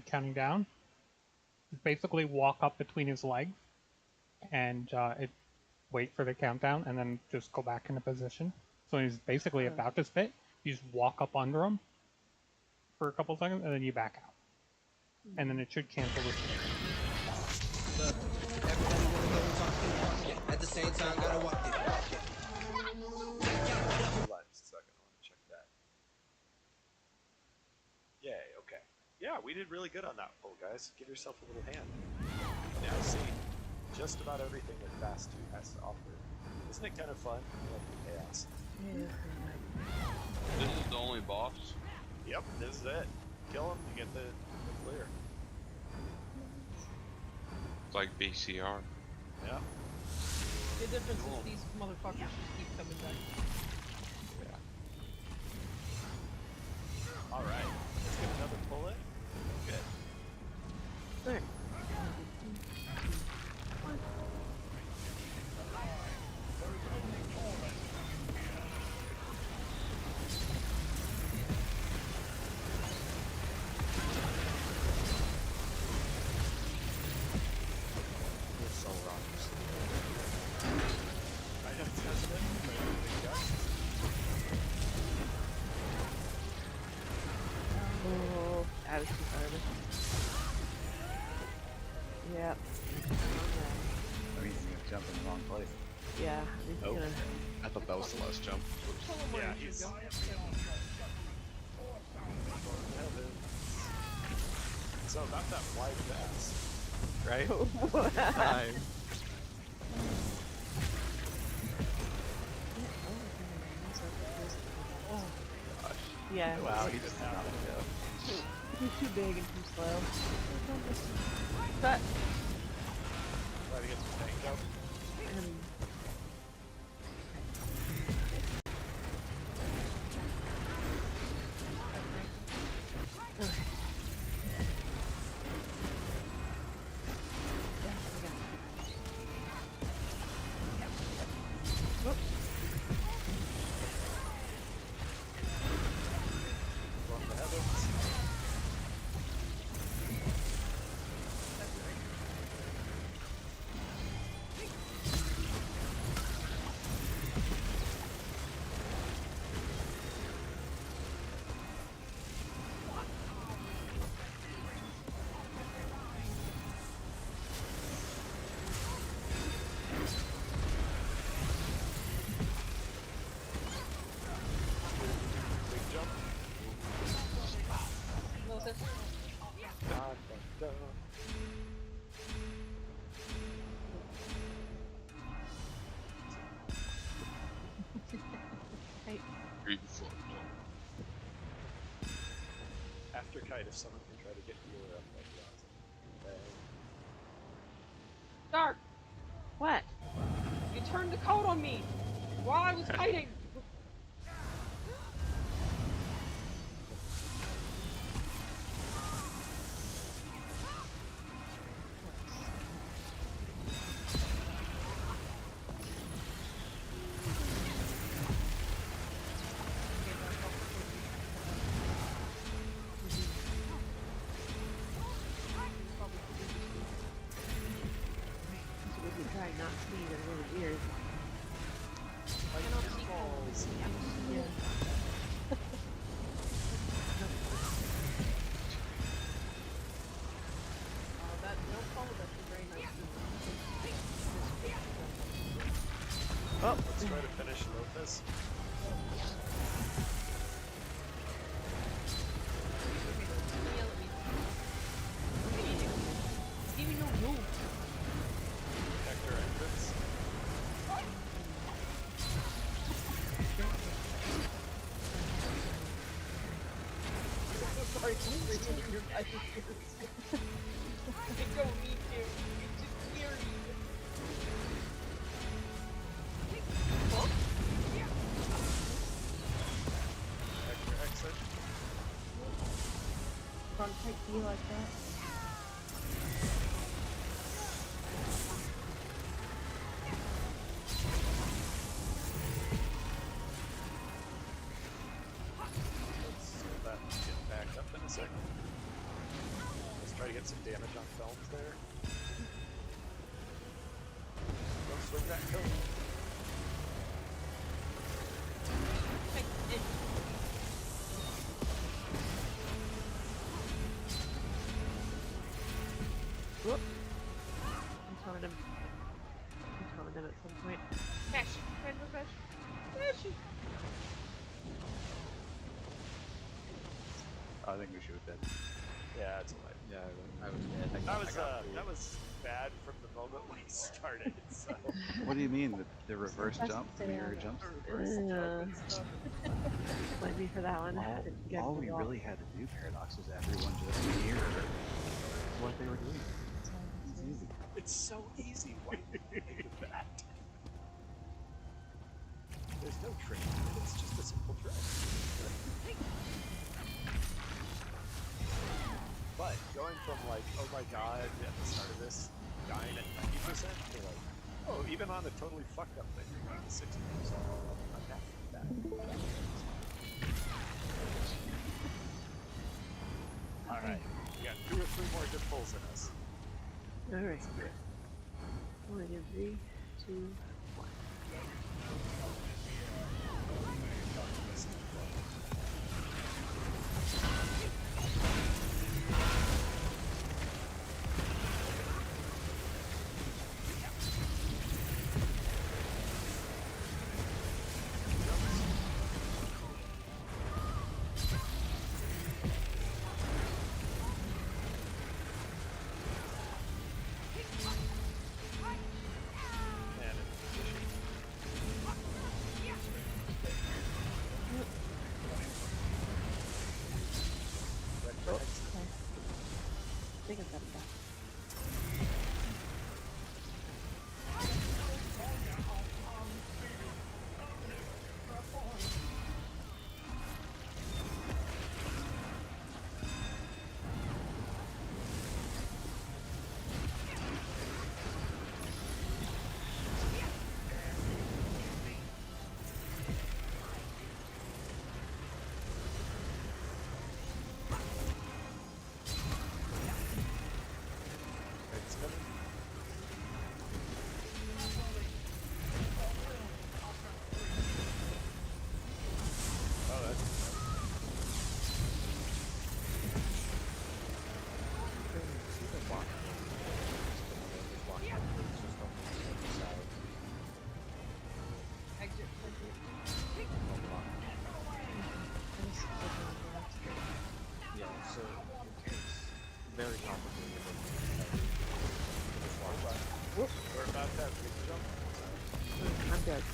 counting down, basically walk up between his legs and wait for the countdown and then just go back into position. So when he's basically about to spit, you just walk up under him for a couple seconds and then you back out. And then it should cancel the spit. At the same time, gotta walk it. Hold on just a second, I want to check that. Yay, okay. Yeah, we did really good on that pull, guys. Give yourself a little hand. Now see just about everything that vAS+2 has to offer. Isn't it kind of fun? I love the chaos. This is the only boss. Yep, this is it. Kill him to get the clear. It's like BCR. Yeah. The difference is these motherfuckers just keep coming back. Alright, let's get another pull in. Good. Alright. You're so wrong. I know it's hesitant, but I think yes. Oh, that was too hard. Yep. That means he's gonna jump in the wrong place. Yeah. He's Oh. gonna. I thought that was the last jump. Yeah, he's... So about that wide vAS. Right? What? Time. Yeah. Wow, he just did not go. He's too big and too slow. But Try to get some tank out. Storm the heavens. kite if someone can try to get you up. That'd be awesome. Okay. Starc, What? you turned the code on me while I was kiting. It's what you try not to see that really weird. Like balls. Yeah. That no follow that's very nice. Oh, let's try to finish Lopez. Give me no move. Vector entrance. Sorry, I'm reading your guys' ears. I don't need to. It's just eerie. Oh? Vector exit. Front tight be like that. Let's see if that can get back up in a second. Let's try to get some damage on films there. Don't swing that code. Whoop. I'm telling him. I'm telling him at some point. Fish. Rainbow fish. Fishy. I think we should have been. Yeah, it's fine. Yeah, I was dead. That was bad from the moment we started. So What do you mean? The reverse That's jump? The the mirror other. jumps? Blame me for that one. All we really had to do, Paradox, was everyone just mirror what they were doing. It's easy. it's so easy. Why did you think of that? There's no trick. It's just a simple trick. But going from like, oh my god, at the start of this, dying at 90% to like, oh, even on a totally fucked up thing, you're going to 60%. I'm happy with that. Alright, we got 2 or 3 more good pulls in us. Alright. 1 and 3, 2, 1. And Okay. I think I've got it back. it's coming. Oh, that's See the block. Just block. It's just on the side. Exit. No block. Yeah, so it's very complicated. Just block. We're about to have big jump. I'm good.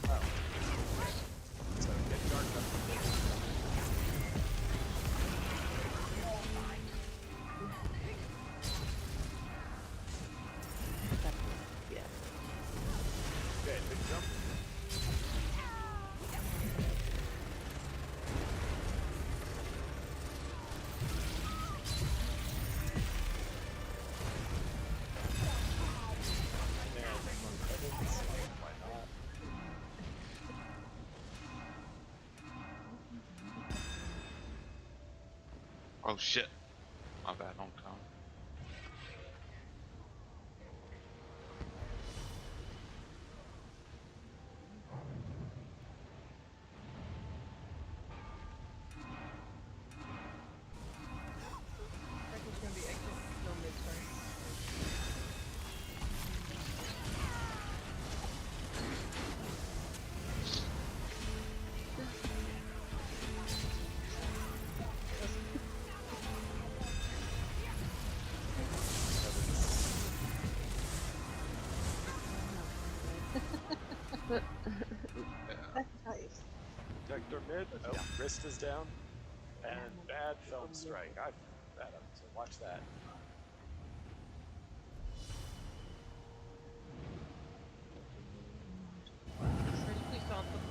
Oh. So get dark up. Big jump. Why not? Oh shit. My bad, don't come. Cycle's gonna be exit, no mid, sorry. Nice. Protector mid. Oh, wrist is down. And bad film strike. I fucked that up, so watch that. Ready, please taunt them.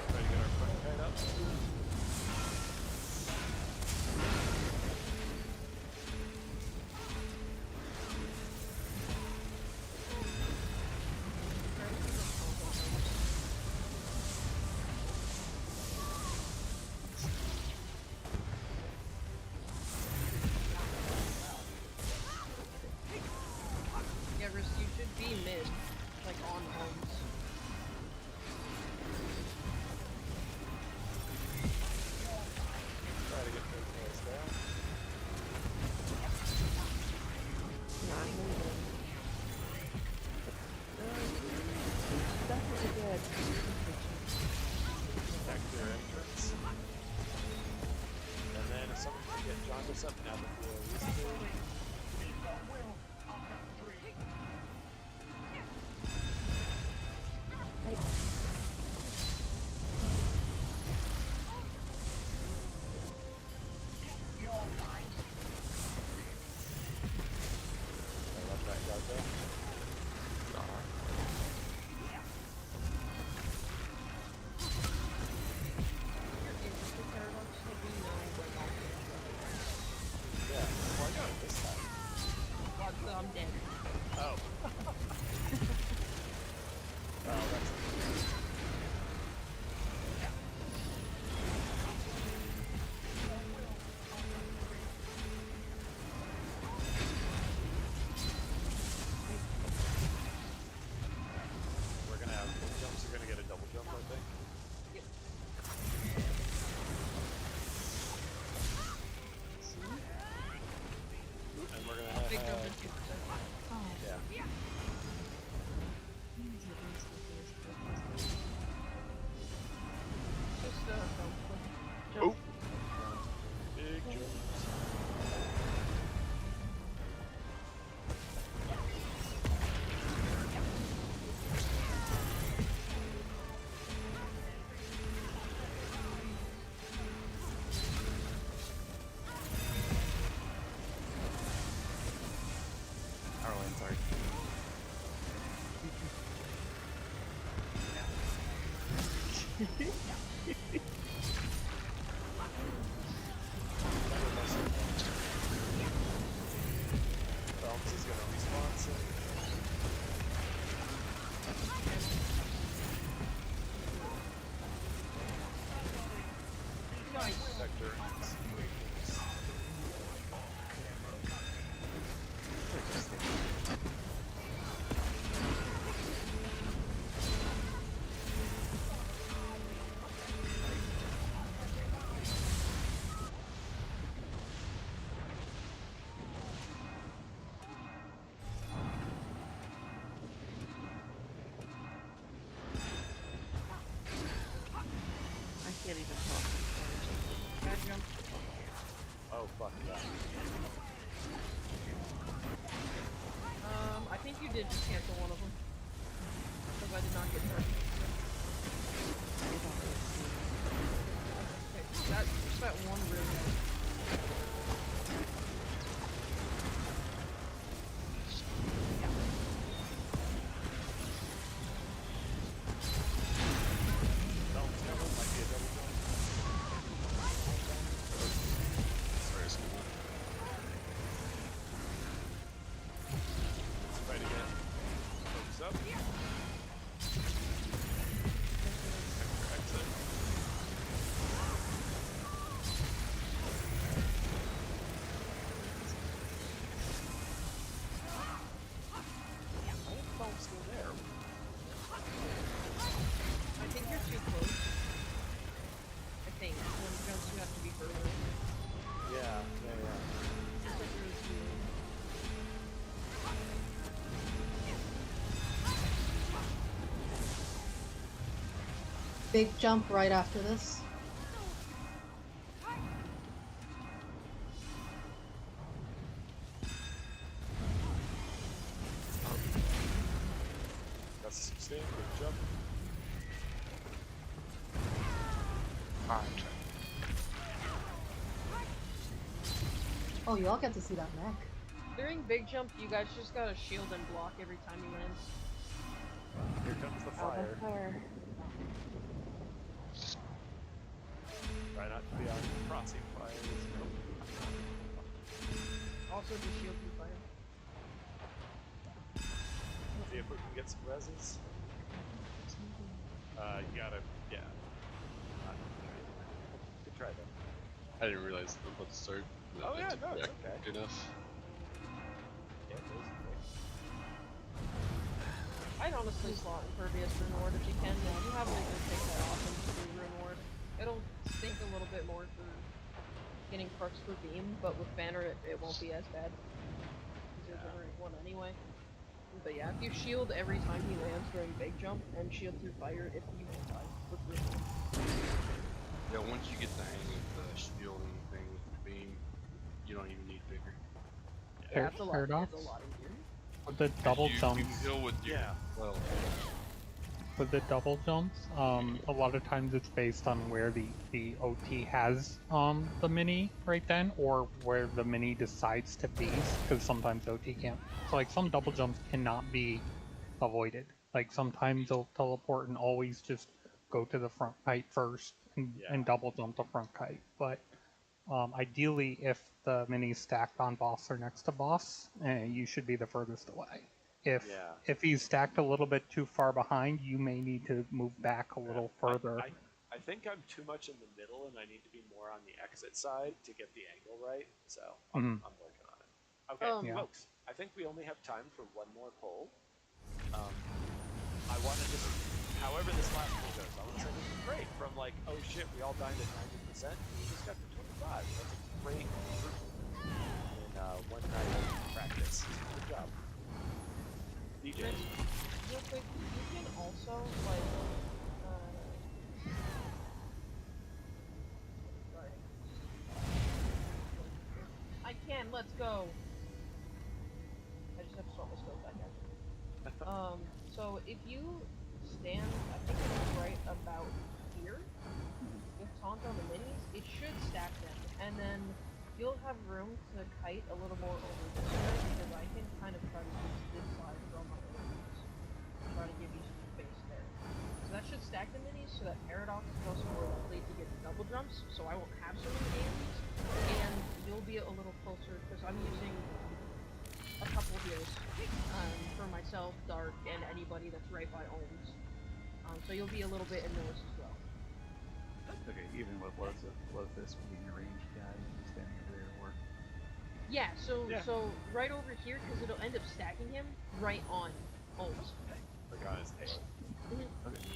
Try to get our front kite up. Yeah, Riz, you should be mid, like on homes. Try to get those guys down. Not moving. That's what we did. Protect their entrance. And then if someone can get Jaundice up now that the reason I left that guy there. Yeah, well, I got it this time. I'm dead. Oh. Oh, that's we're gonna have full jumps, you're gonna get a double jump, I think. And we're gonna have Big jump into yeah. just jump. Oh. Big jumps. Arlen, sorry. Phelps is gonna respawn soon. Nice. Vector. I can't even talk. Bad jump. Oh, fuck that. I think you did just cancel one of them. Because I did not get hurt. Okay, that's that one really. Big jump right after this. That's a substantial jump. Alright. Oh, y'all get to see that mech. During big jump, you guys just gotta shield and block every time he lands. Here comes the Oh, fire. the fire. Try not to be on crossing fires. Also, just shield through fire. See if we can get some reses. You gotta, yeah. Good try though. I didn't realize I was about to start. Oh, I yeah, didn't no, it's react okay. quick enough. Yeah, it is great. I'd honestly slot Impervious Rune Ward if you can. If you have laser, take that off and just do Rune Ward. It'll stink a little bit more for getting Crux for Beam, but with Banner it won't be as bad. Because you'll generate one anyway. But yeah, if you shield every time he lands during big jump, and shield through fire if you won't die with Rune Ward. Yeah, once you get the hang of the shielding thing with the beam, you don't even need vigor. Yeah, it's a lot Paradox? easier. With the double you jumps, heal with your, well, with the double jumps, a lot of times it's based on where the OT has the mini right then, or where the mini decides to be, because sometimes OT can't. So like some double jumps cannot be avoided. Like sometimes they'll teleport and always just go to the front kite first and double jump the front kite. But ideally, if the mini's stacked on boss or next to boss, you should be the furthest away. If he's stacked a little bit too far behind, you may need to move back a little further. I think I'm too much in the middle, and I need to be more on the exit side to get the angle right. So I'm working on it. Okay, folks. I think we only have time for one more poll. I want to just, however this last poll goes, I want to say this is great. From like, oh shit, we all died at 90%, we just got to 25. That's a great improvement in one night of practice. Good job. DJ. Real quick, you can also, like, sorry. I can, let's go! I just have to swap my scope back in. So if you stand, I think it's right about here, with taunt on the minis, it should stack them, and then you'll have room to kite a little more over this way, because I can kind of try to use this side from my enemies. Try to give you some space there. So that should stack the minis, so that Paradox is also more likely to get double jumps, so I won't have so many AoEs, and you'll be a little closer, because I'm using a couple heals for myself, Dark, and anybody that's right by Ohms. So you'll be a little bit in those as well. Okay, even with Lothus being a ranged guy, he's standing over there or... Yeah, so right over here, because it'll end up stacking him right on Ohms. Like on his tail. Okay.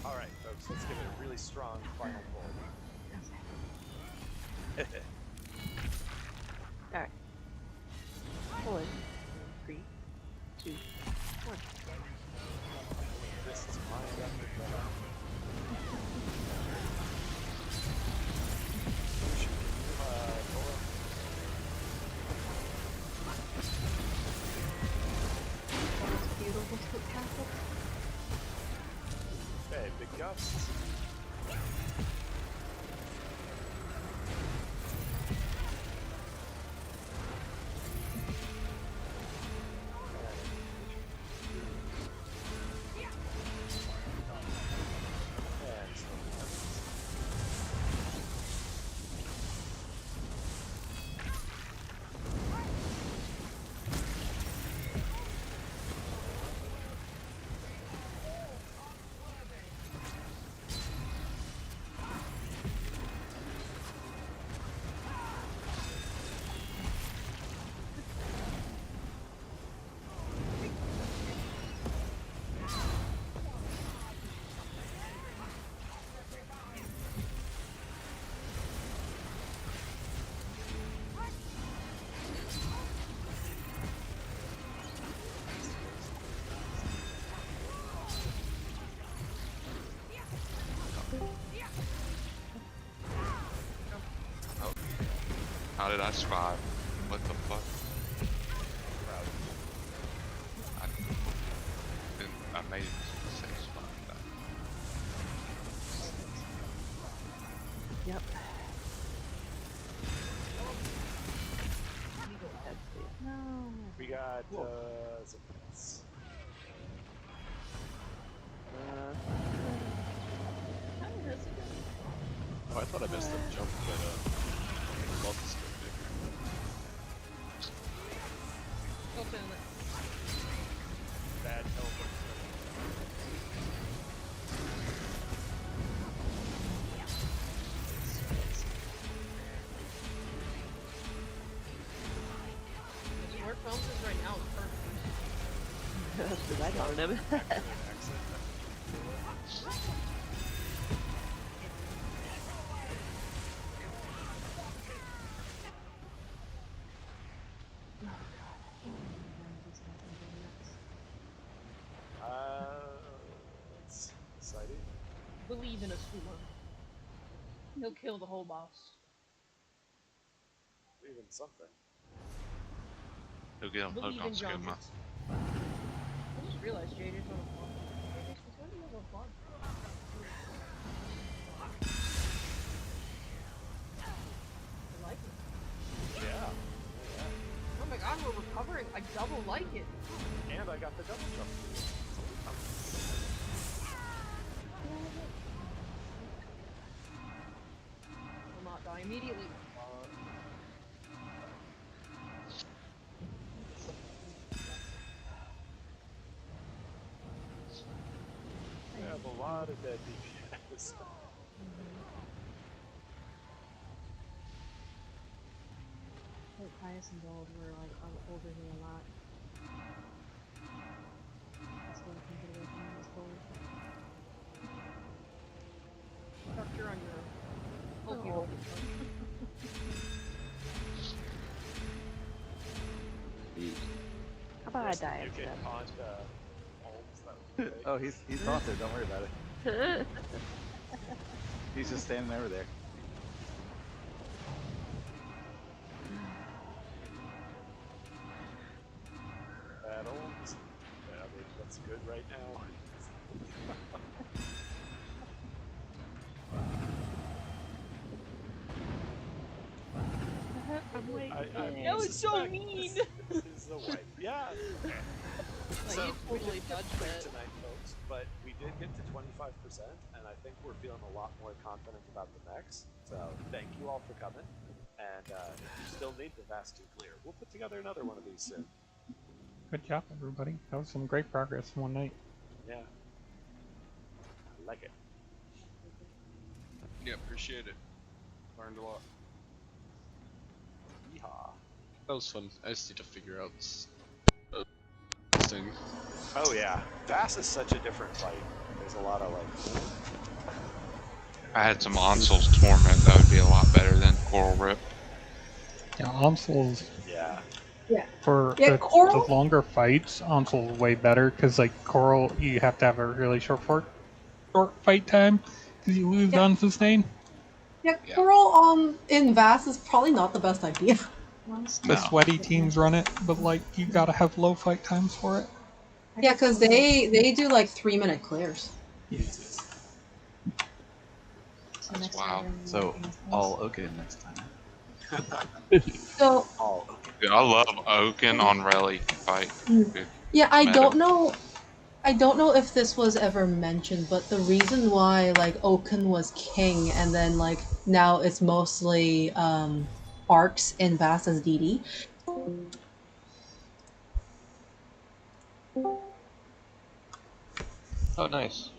Alright, folks, let's give it a really strong final poll. Alright. 4, 3, 2, 1. This is my epic battle. Beautiful spectacular. Okay, big gusts. How did I survive? What the fuck? I made it to the safe spot. Yep. No. We got some hits. Oh, I thought I missed that jump, but love this Open it. Bad teleport. The where Phelps is right now is perfect. Because I don't know. It's exciting. Believe in a Suma. He'll kill the whole boss. Even something. He'll get him hooked Believe on in John. Skooma. I just realized JJ's on a vlog. He's got another vlog. I like it. Yeah. Oh my god, we're recovering. I double like it. And I got the double jump. Will not die immediately. We have a lot of dead DPS. Like Pius and Gold were like over me a lot. That's what I can get away from this gold. Doctor on your own. Hope you Oh. hold it. How about I die You instead? get on Holmes, that would be great. Oh, he's taunted. Don't worry about it. He's just standing over there. Bad Holmes. Yeah, I mean, that's good right now. I'm waiting. That was so mean! This is the way. Yeah. Okay. Like, So you we totally didn't get dodged clear that. tonight, folks, but we did get to 25%, and I think we're feeling a lot more confident about the next. So thank you all for coming, and if you still need the vAS+2 clear, we'll put together another one of these soon. Good job, everybody. That was some great progress in one night. Yeah. I like it. Yeah, appreciate it. Learned a lot. Yeehaw. That was fun. I just need to figure out this thing. Oh yeah, vAS is such a different fight. There's a lot of like. I had some Onsel's Torment. That would be a lot better than Coral Rip. Yeah, Onsel's Yeah. Yeah. for Yeah, the Coral- longer fights, Onsel's way better because like Coral, you have to have a really short fight time because you lose on sustain. Yeah, Yeah. Coral in vAS is probably not the best idea. The sweaty teams run it, but like you gotta have low fight times for it. Yeah, because they do like 3-minute clears. That's wild. So all Oaken next time. So Oh. Dude, I love Oaken on Rally fight. Dude. yeah, I Meta. don't know. I don't know if this was ever mentioned, but the reason why like Oaken was king and then like now it's mostly arcs in vAS as DD. Oh, nice.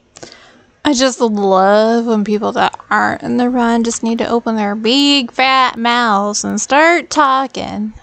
I just love when people that aren't in the run just need to open their big fat mouths and start talking.